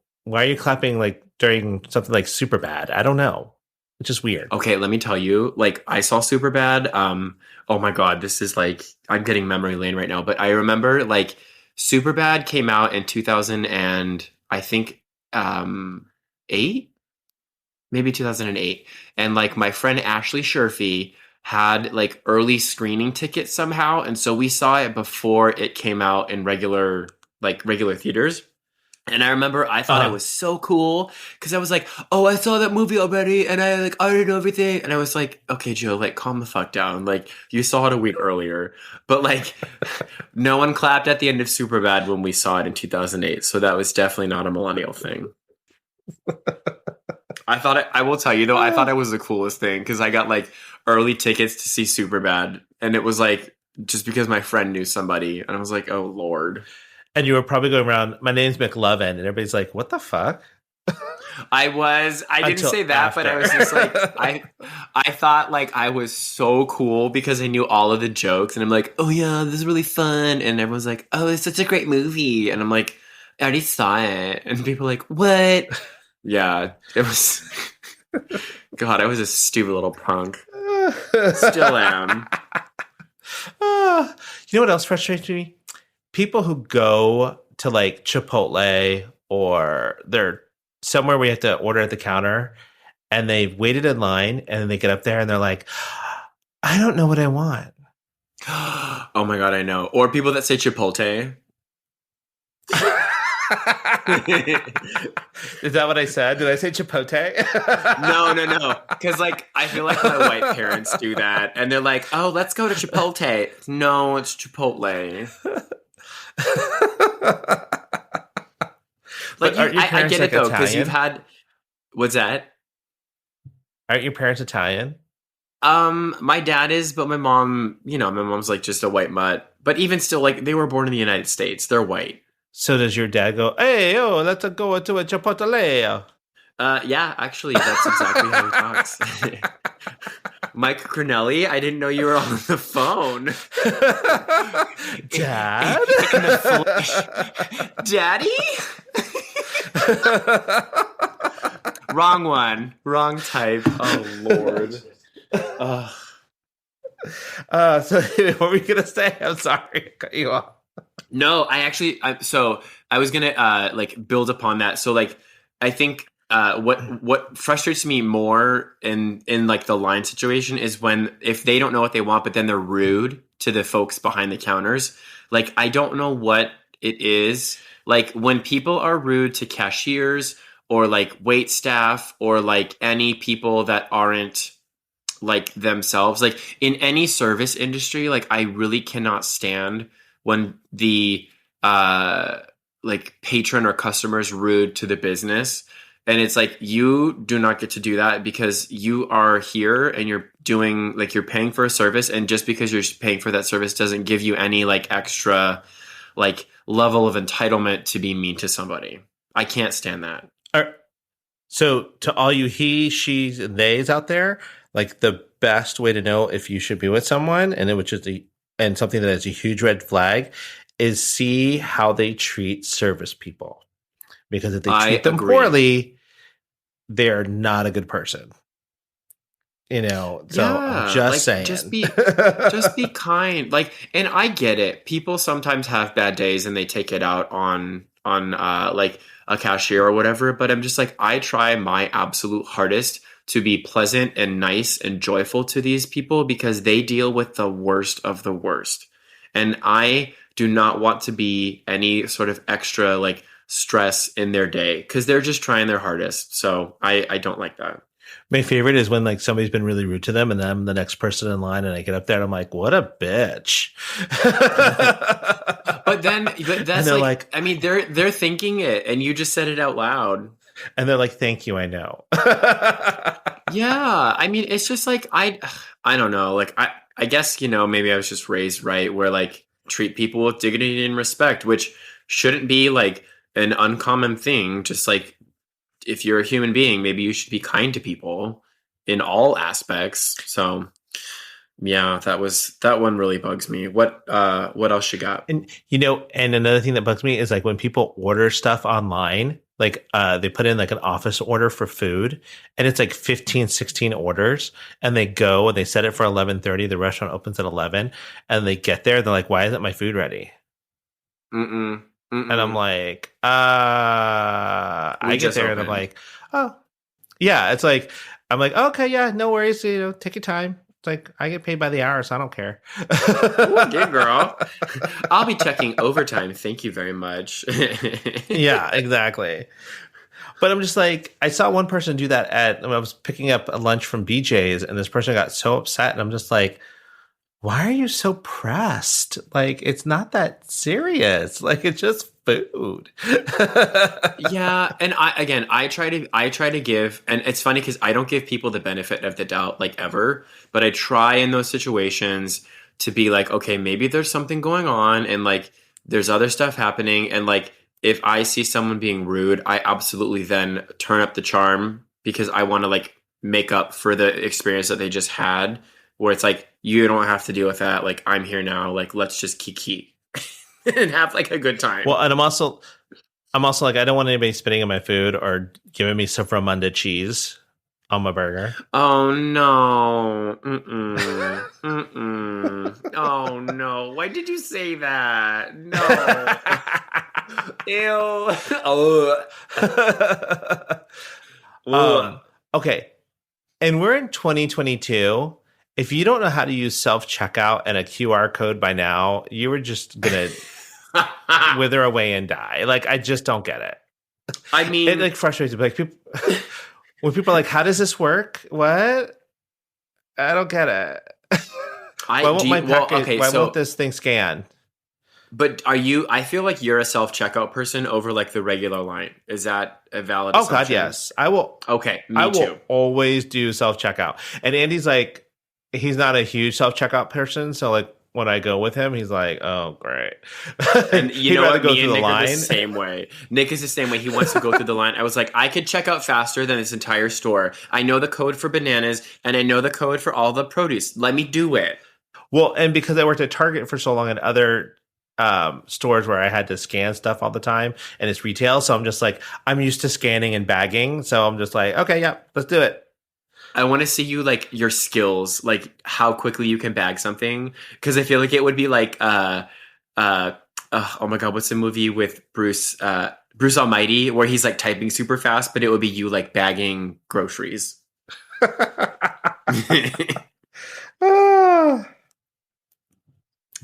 are you clapping like during something like Superbad? I don't know. It's just weird. Okay, let me tell you. Like I saw Superbad. Oh my god, this is like I'm getting memory lane right now. But I remember like Superbad came out in 2000 and I think 8, maybe 2008. And like my friend Ashley Sherfy had like early screening tickets somehow, and so we saw it before it came out in regular theaters. And I remember I thought it was so cool because I was like, oh, I saw that movie already and I like already know everything. And I was like, okay, Joe, like calm the fuck down. Like you saw it a week earlier. But like no one clapped at the end of Superbad when we saw it in 2008. So that was definitely not a millennial thing. I will tell you though, I thought it was the coolest thing because I got like early tickets to see Superbad. And it was like just because my friend knew somebody. And I was like, oh, Lord. And you were probably going around, my name's McLovin, and everybody's like, what the fuck? I didn't say that, after. but I was just like, I thought like I was so cool because I knew all of the jokes, and I'm like, oh yeah, this is really fun, and everyone's like, oh, it's such a great movie, and I'm like, I already saw it, and people are like, what? Yeah, it was, God, I was a stupid little punk. Still am. You know what else frustrates me? People who go to like Chipotle or they're somewhere where you have to order at the counter and they've waited in line and then they get up there and they're like, I don't know what I want. Oh my God, I know. Or people that say Chipotle. Is that what I said? Did I say Chipotle? No. Because like I feel like my white parents do that, and they're like, "Oh, let's go to Chipotle." No, it's Chipotle. Like I get it though, because you've had. What's that? Aren't your parents Italian? My dad is, but my mom, my mom's like just a white mutt. But even still, like they were born in the United States. They're white. So does your dad go, hey, oh, let's go to a Chipotle? Yeah, actually, that's exactly how he talks. Mike Cornelli, I didn't know you were on the phone. Dad? In the flesh. Daddy? Wrong one. Wrong type. Oh, Lord. So what were you going to say? I'm sorry. I cut you off. No, so I was going to like build upon that. So like, I think what frustrates me more in like the line situation is when if they don't know what they want, but then they're rude to the folks behind the counters. Like, I don't know what it is. Like when people are rude to cashiers or like wait staff or like any people that aren't like themselves, like in any service industry, like I really cannot stand when the like patron or customer is rude to the business. And it's like, you do not get to do that because you are here and you're doing like you're paying for a service. And just because you're paying for that service doesn't give you any like extra like level of entitlement to be mean to somebody. I can't stand that. So to all you he, she's, and theys out there, like the best way to know if you should be with someone and something that is a huge red flag is see how they treat service people. Because if they treat them poorly, they're not a good person. So I'm just like, saying. Just be kind. Like, and I get it. People sometimes have bad days and they take it out on like a cashier or whatever. But I'm just like, I try my absolute hardest to be pleasant and nice and joyful to these people because they deal with the worst of the worst. And I do not want to be any sort of extra like stress in their day because they're just trying their hardest. So I don't like that. My favorite is when like somebody's been really rude to them and then I'm the next person in line and I get up there and I'm like, what a bitch. But that's like, I mean, they're thinking it and you just said it out loud. And they're like, thank you, I know. Yeah. I mean, it's just like, I don't know. Like, I guess, maybe I was just raised right where like treat people with dignity and respect, which shouldn't be like an uncommon thing. Just like, if you're a human being, maybe you should be kind to people in all aspects. So yeah, that one really bugs me. What else you got? And and another thing that bugs me is like when people order stuff online, like they put in like an office order for food and it's like 15, 16 orders and they go and they set it for 11:30. The restaurant opens at 11 and they get there. They're like, why isn't my food ready? Mm-mm. Mm-mm. And I'm like, I get there and I'm like, oh, yeah. It's like, I'm like, okay, yeah, no worries. Take your time. It's like, I get paid by the hour, so I don't care. Okay, girl. I'll be checking overtime. Thank you very much. Yeah, exactly. But I'm just like, I saw one person do that when I was picking up a lunch from BJ's and this person got so upset and I'm just like, why are you so pressed? Like, it's not that serious. Like, it's just food. Yeah, and I try to give, and it's funny because I don't give people the benefit of the doubt like ever, but I try in those situations to be like, okay, maybe there's something going on, and like there's other stuff happening, and like if I see someone being rude, I absolutely then turn up the charm because I want to like make up for the experience that they just had. Where it's like, you don't have to deal with that. Like, I'm here now. Like, let's just kiki and have like a good time. Well, and I'm also like, I don't want anybody spitting in my food or giving me Soframunda cheese on my burger. Oh no. Mm-mm. Mm-mm. Oh no. Why did you say that? No. Ew. Oh. Okay. And we're in 2022. If you don't know how to use self-checkout and a QR code by now, you were just going to wither away and die. Like, I just don't get it. I mean, it like frustrates me. Like, when people are like, how does this work? What? I don't get it. Why won't my package, why won't this thing scan? But I feel like you're a self-checkout person over like the regular line. Is that a valid Oh assumption? God, yes. I will. Okay, I me will too. always do self checkout. And Andy's like, he's not a huge self checkout person, so like when I go with him, he's like, "Oh, great." And you He'd know rather what? go Me through and the Nick are the line. same way. Nick is the same way. He wants to go through the line. I was like, I could check out faster than this entire store. I know the code for bananas and I know the code for all the produce. Let me do it. Well, and because I worked at Target for so long and other stores where I had to scan stuff all the time, and it's retail, so I'm just like, I'm used to scanning and bagging, so I'm just like, okay, yeah, let's do it. I want to see you like your skills, like how quickly you can bag something. Because I feel like it would be like, oh my God, what's the movie with Bruce Almighty, where he's like typing super fast, but it would be you like bagging groceries. Ah.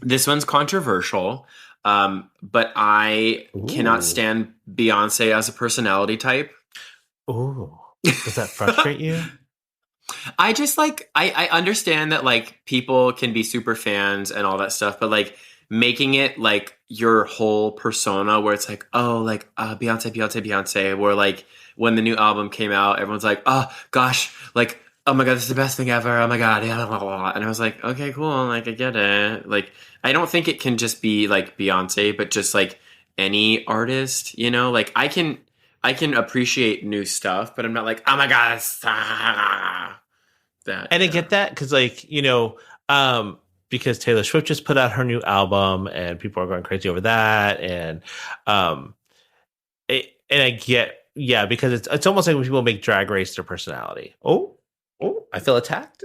This one's controversial, but I cannot Ooh. stand Beyonce as a personality type. Ooh, does that frustrate you? I just like I understand that like people can be super fans and all that stuff, but like making it like your whole persona where it's like, oh, like Beyonce, Beyonce, Beyonce, where like when the new album came out, everyone's like, oh gosh, like oh my God, this is the best thing ever. Oh my God, yeah, blah, blah, blah. And I was like, okay, cool, like I get it. Like I don't think it can just be like Beyonce, but just like any artist, you know, like I can appreciate new stuff, but I'm not like, oh my God, that. And I Yeah. get that because, like, because Taylor Swift just put out her new album, and people are going crazy over that, and I get, yeah, because it's almost like when people make Drag Race their personality. Oh, I feel attacked.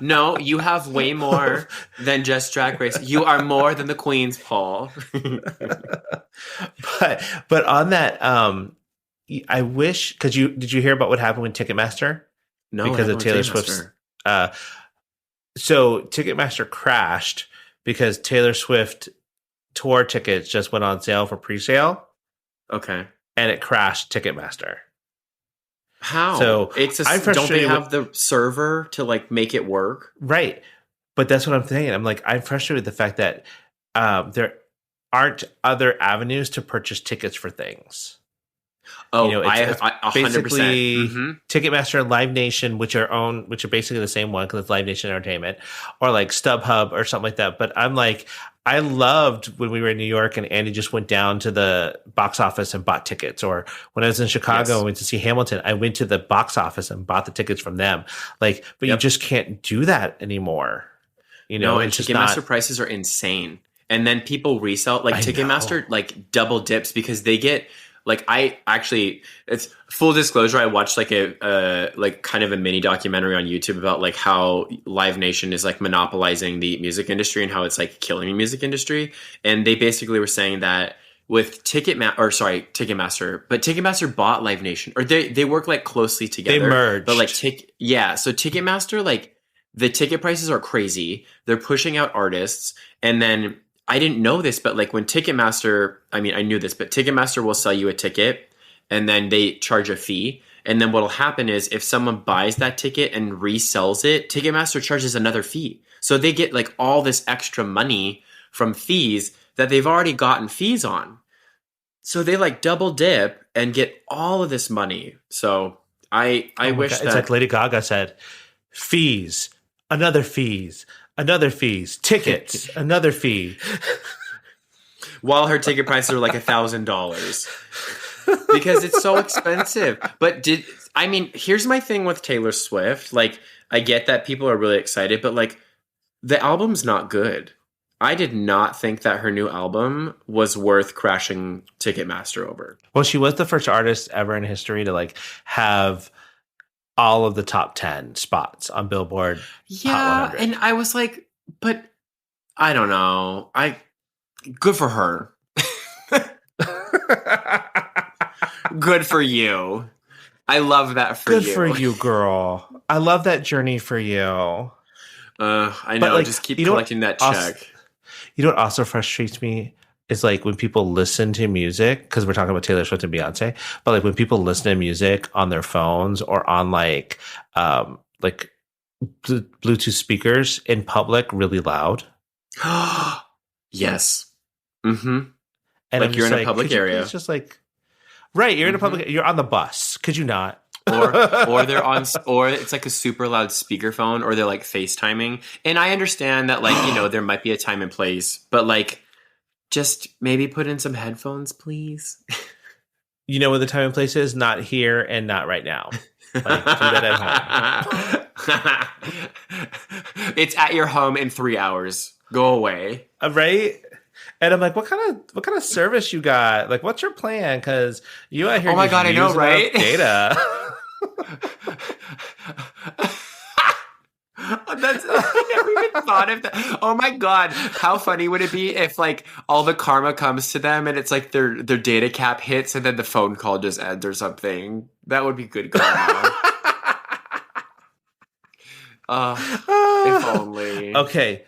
No, you have way more than just Drag Race. You are more than the Queens, Paul. but on that, I wish, because did you hear about what happened with Ticketmaster? No, Because of Taylor Swift's. So Ticketmaster crashed because Taylor Swift tour tickets just went on sale for pre-sale, Okay. and it crashed Ticketmaster. How? So It's I'm don't they frustrated have the server to like make it work? Right. But that's what I'm saying. I'm like, I'm frustrated with the fact that there aren't other avenues to purchase tickets for things. Oh, It's 100%. basically Mhm. Ticketmaster and Live Nation, which are basically the same one because it's Live Nation Entertainment, or like StubHub or something like that. But I'm like, I loved when we were in New York and Andy just went down to the box office and bought tickets. Or when I was in Chicago Yes. and went to see Hamilton, I went to the box office and bought the tickets from them. Like, but you Yep. just can't do that anymore. No, and it's just Ticketmaster not. prices are insane. And then people resell like I Ticketmaster know. like double dips because they get like I actually it's full disclosure, I watched like a like kind of a mini documentary on YouTube about like how Live Nation is like monopolizing the music industry and how it's like killing the music industry. And they basically were saying that with Ticketmaster, but Ticketmaster bought Live Nation, or they work like closely together. They merged. But like so Ticketmaster, like the ticket prices are crazy. They're pushing out artists, and then I didn't know this, but like when Ticketmaster, I mean I knew this, but Ticketmaster will sell you a ticket, and then they charge a fee. And then what'll happen is if someone buys that ticket and resells it, Ticketmaster charges another fee. So they get like all this extra money from fees that they've already gotten fees on. So they like double dip and get all of this money. So I Oh my wish God. that It's like Lady Gaga said, fees, another fees, tickets, another fee. while her ticket prices are like $1,000 because it's so expensive. But here's my thing with Taylor Swift. Like, I get that people are really excited, but like the album's not good. I did not think that her new album was worth crashing Ticketmaster over. Well, she was the first artist ever in history to like have all of the top 10 spots on Billboard Yeah, Hot 100. and I was like, but I don't know. Good for her. Good for you. I love that for Good you. for you, girl. I love that journey for you. I know. like, just keep you know what collecting that also- check. You know what also frustrates me is like when people listen to music, because we're talking about Taylor Swift and Beyonce, but like when people listen to music on their phones or on like Bluetooth speakers in public really loud. Yes. Mm-hmm. And Like I'm you're just in a like, public could you area. please just like, right? You're in a Mm-hmm. public. You're on the bus. Could you not? Or they're on, or it's like a super loud speakerphone, or they're like FaceTiming. And I understand that, like, there might be a time and place, but like, just maybe put in some headphones, please. You know where the time and place is? Not here and not right now. Like, do that at home. It's at your home in 3 hours. Go away. Right? And I'm like, what kind of service you got? Like, what's your plan? Because you out here. Oh my God, I know, right? Data. I never even thought of that. Oh my God, how funny would it be if like all the karma comes to them and it's like their data cap hits and then the phone call just ends or something? That would be good karma. If only. Okay,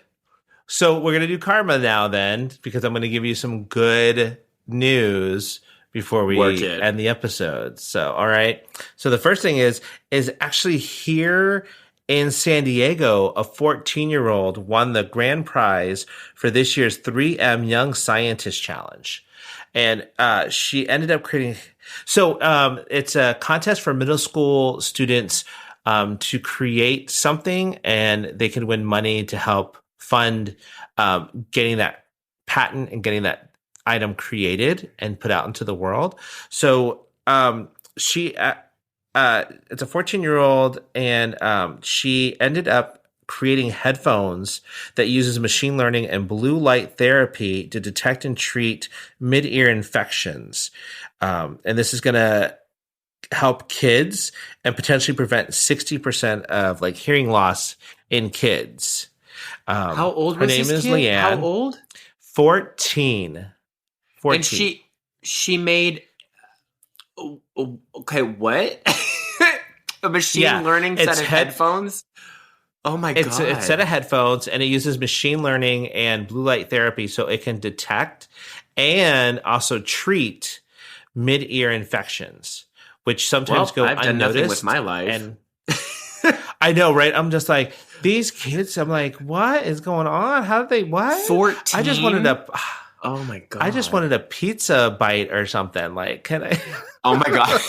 so we're gonna do karma now then, because I'm gonna give you some good news before we end the episode. So, all right. So the first thing is actually here in San Diego, a 14-year-old won the grand prize for this year's 3M Young Scientist Challenge. And she ended up creating... So it's a contest for middle school students to create something, and they can win money to help fund getting that patent and getting that item created and put out into the world. So she... it's a 14-year-old, and she ended up creating headphones that uses machine learning and blue light therapy to detect and treat mid-ear infections. And this is going to help kids and potentially prevent 60% of like hearing loss in kids. How old her was name this is kid? Leanne. How old? 14. And she made... Okay, what? A machine learning set of headphones? Oh my God. It's a set of headphones, and it uses machine learning and blue light therapy so it can detect and also treat mid-ear infections, which sometimes go I've done unnoticed. nothing with my life. And I know, right? I'm just like, these kids, I'm like, what is going on? How did they, what? 14? I just wanted a... Oh my God. I just wanted a pizza bite or something. Like, can I? Oh my God.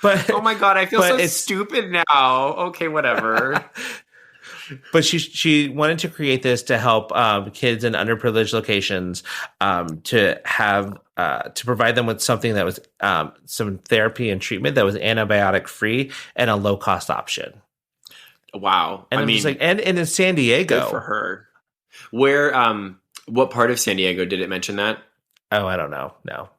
But oh my God, I feel so stupid now. Okay, whatever. But she wanted to create this to help kids in underprivileged locations to have to provide them with something that was some therapy and treatment that was antibiotic free and a low cost option. Wow. And I mean, like, and in San Diego. Good for her. Where, what part of San Diego did it mention that? Oh, I don't know. No.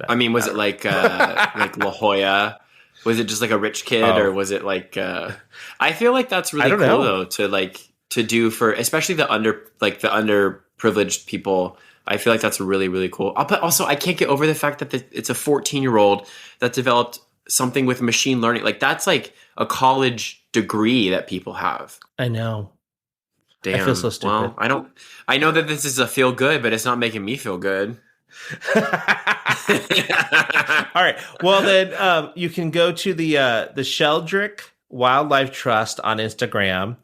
I mean, was it like La Jolla? Was it just like a rich kid, or was it like? I feel like that's really cool though to do for especially the underprivileged people. I feel like that's really, really cool. But also, I can't get over the fact that it's a 14-year-old that developed something with machine learning. Like that's like a college degree that people have. I know. Damn. I feel so stupid. Well, I know that this is a feel good, but it's not making me feel good. All right. Well, then you can go to the Sheldrick Wildlife Trust on Instagram,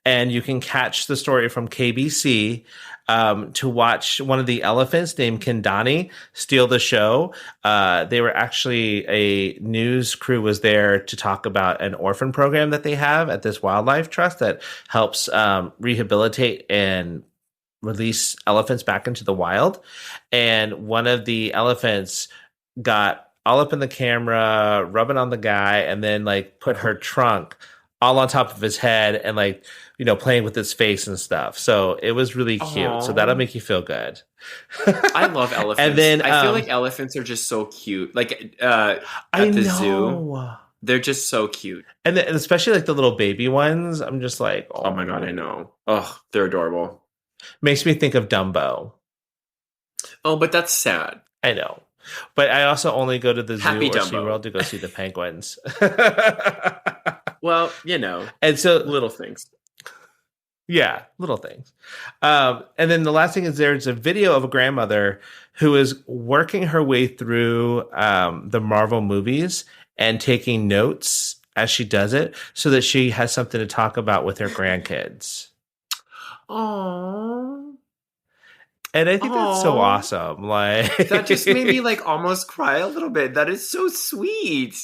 and you can catch the story from KBC to watch one of the elephants named Kendani steal the show. They were actually a news crew was there to talk about an orphan program that they have at this wildlife trust that helps rehabilitate and release elephants back into the wild. And one of the elephants got all up in the camera, rubbing on the guy, and then like put her trunk all on top of his head and like, you know, playing with his face and stuff. So it was really cute. Aww. So that'll make you feel good. I love elephants. And then I feel like elephants are just so cute. Like at the zoo, they're just so cute. And especially like the little baby ones. I'm just like, oh my God, I know. Oh, they're adorable. Makes me think of Dumbo. Oh, but that's sad. I know. But I also only go to the zoo Happy or Dumbo. SeaWorld to go see the penguins. Well, you know. And so little things. Yeah, little things. And then the last thing is there's a video of a grandmother who is working her way through the Marvel movies and taking notes as she does it so that she has something to talk about with her grandkids. Aww. And I think that's so Aw. awesome. Like That just made me like almost cry a little bit. That is so sweet.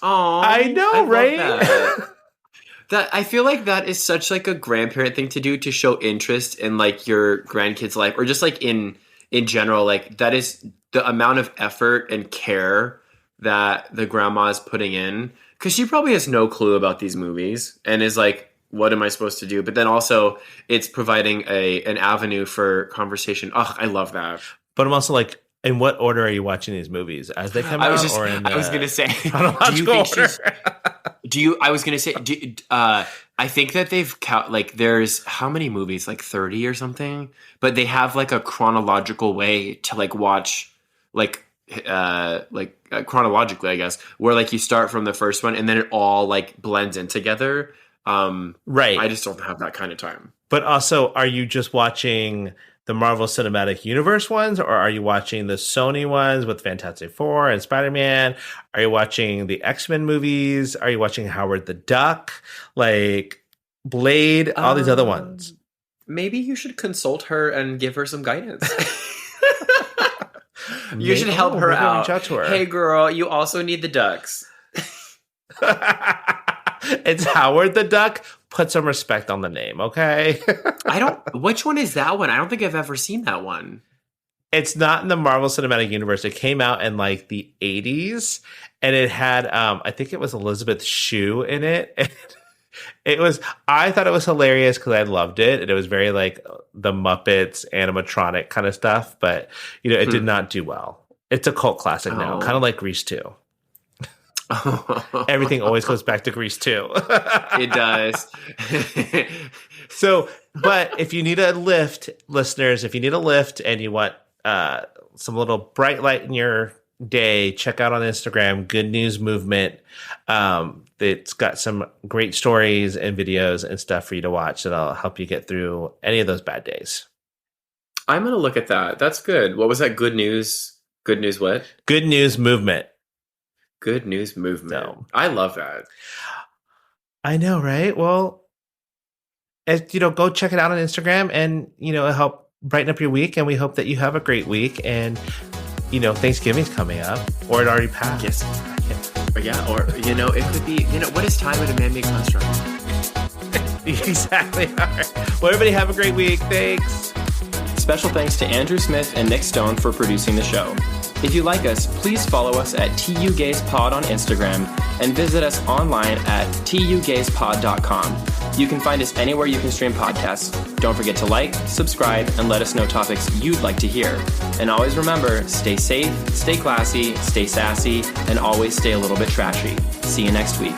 Oh, I know, right? That I feel like that is such like a grandparent thing to do, to show interest in like your grandkids' life, or just like in general. Like that is the amount of effort and care that the grandma is putting in, because she probably has no clue about these movies and is like, what am I supposed to do? But then also it's providing an avenue for conversation. Oh, I love that. But I'm also like, in what order are you watching these movies? As they come out? Or in I was going to say, do you think she's... I was going to say, I think that they've, like, there's how many movies? Like 30 or something? But they have like a chronological way to like watch, chronologically, I guess, where like you start from the first one and then it all like blends in together. Right. I just don't have that kind of time. But also, are you just watching the Marvel Cinematic Universe ones, or are you watching the Sony ones with Fantastic Four and Spider-Man? Are you watching the X-Men movies? Are you watching Howard the Duck? Like Blade? All these other ones. Maybe you should consult her and give her some guidance. You should help her out. Reach out to her. Hey, girl, you also need the ducks. It's Howard the Duck. Put some respect on the name, okay? Which one is that one? I don't think I've ever seen that one. It's not in the Marvel Cinematic Universe. It came out in like the 80s, and it had, I think it was Elizabeth Shue in it. I thought it was hilarious because I loved it. And it was very like the Muppets animatronic kind of stuff, but it did not do well. It's a cult classic now, kind of like Grease 2. Everything always goes back to Grease 2. It does. So, but if you need a lift, listeners, if you need a lift and you want some little bright light in your day, check out on Instagram, Good News Movement. It's got some great stories and videos and stuff for you to watch that'll help you get through any of those bad days. I'm going to look at that. That's good. What was that? Good news? Good news what? Good News Movement. Good News Movement. No. I love that. I know, right? Well, go check it out on Instagram, and it'll help brighten up your week. And we hope that you have a great week. And Thanksgiving's coming up, or it already passed. Yes. Yeah, or it could be. What is time in a man-made construct? Exactly. All right. Well, everybody have a great week. Thanks. Special thanks to Andrew Smith and Nick Stone for producing the show. If you like us, please follow us at tugayspod on Instagram and visit us online at tugayspod.com. You can find us anywhere you can stream podcasts. Don't forget to like, subscribe, and let us know topics you'd like to hear. And always remember, stay safe, stay classy, stay sassy, and always stay a little bit trashy. See you next week.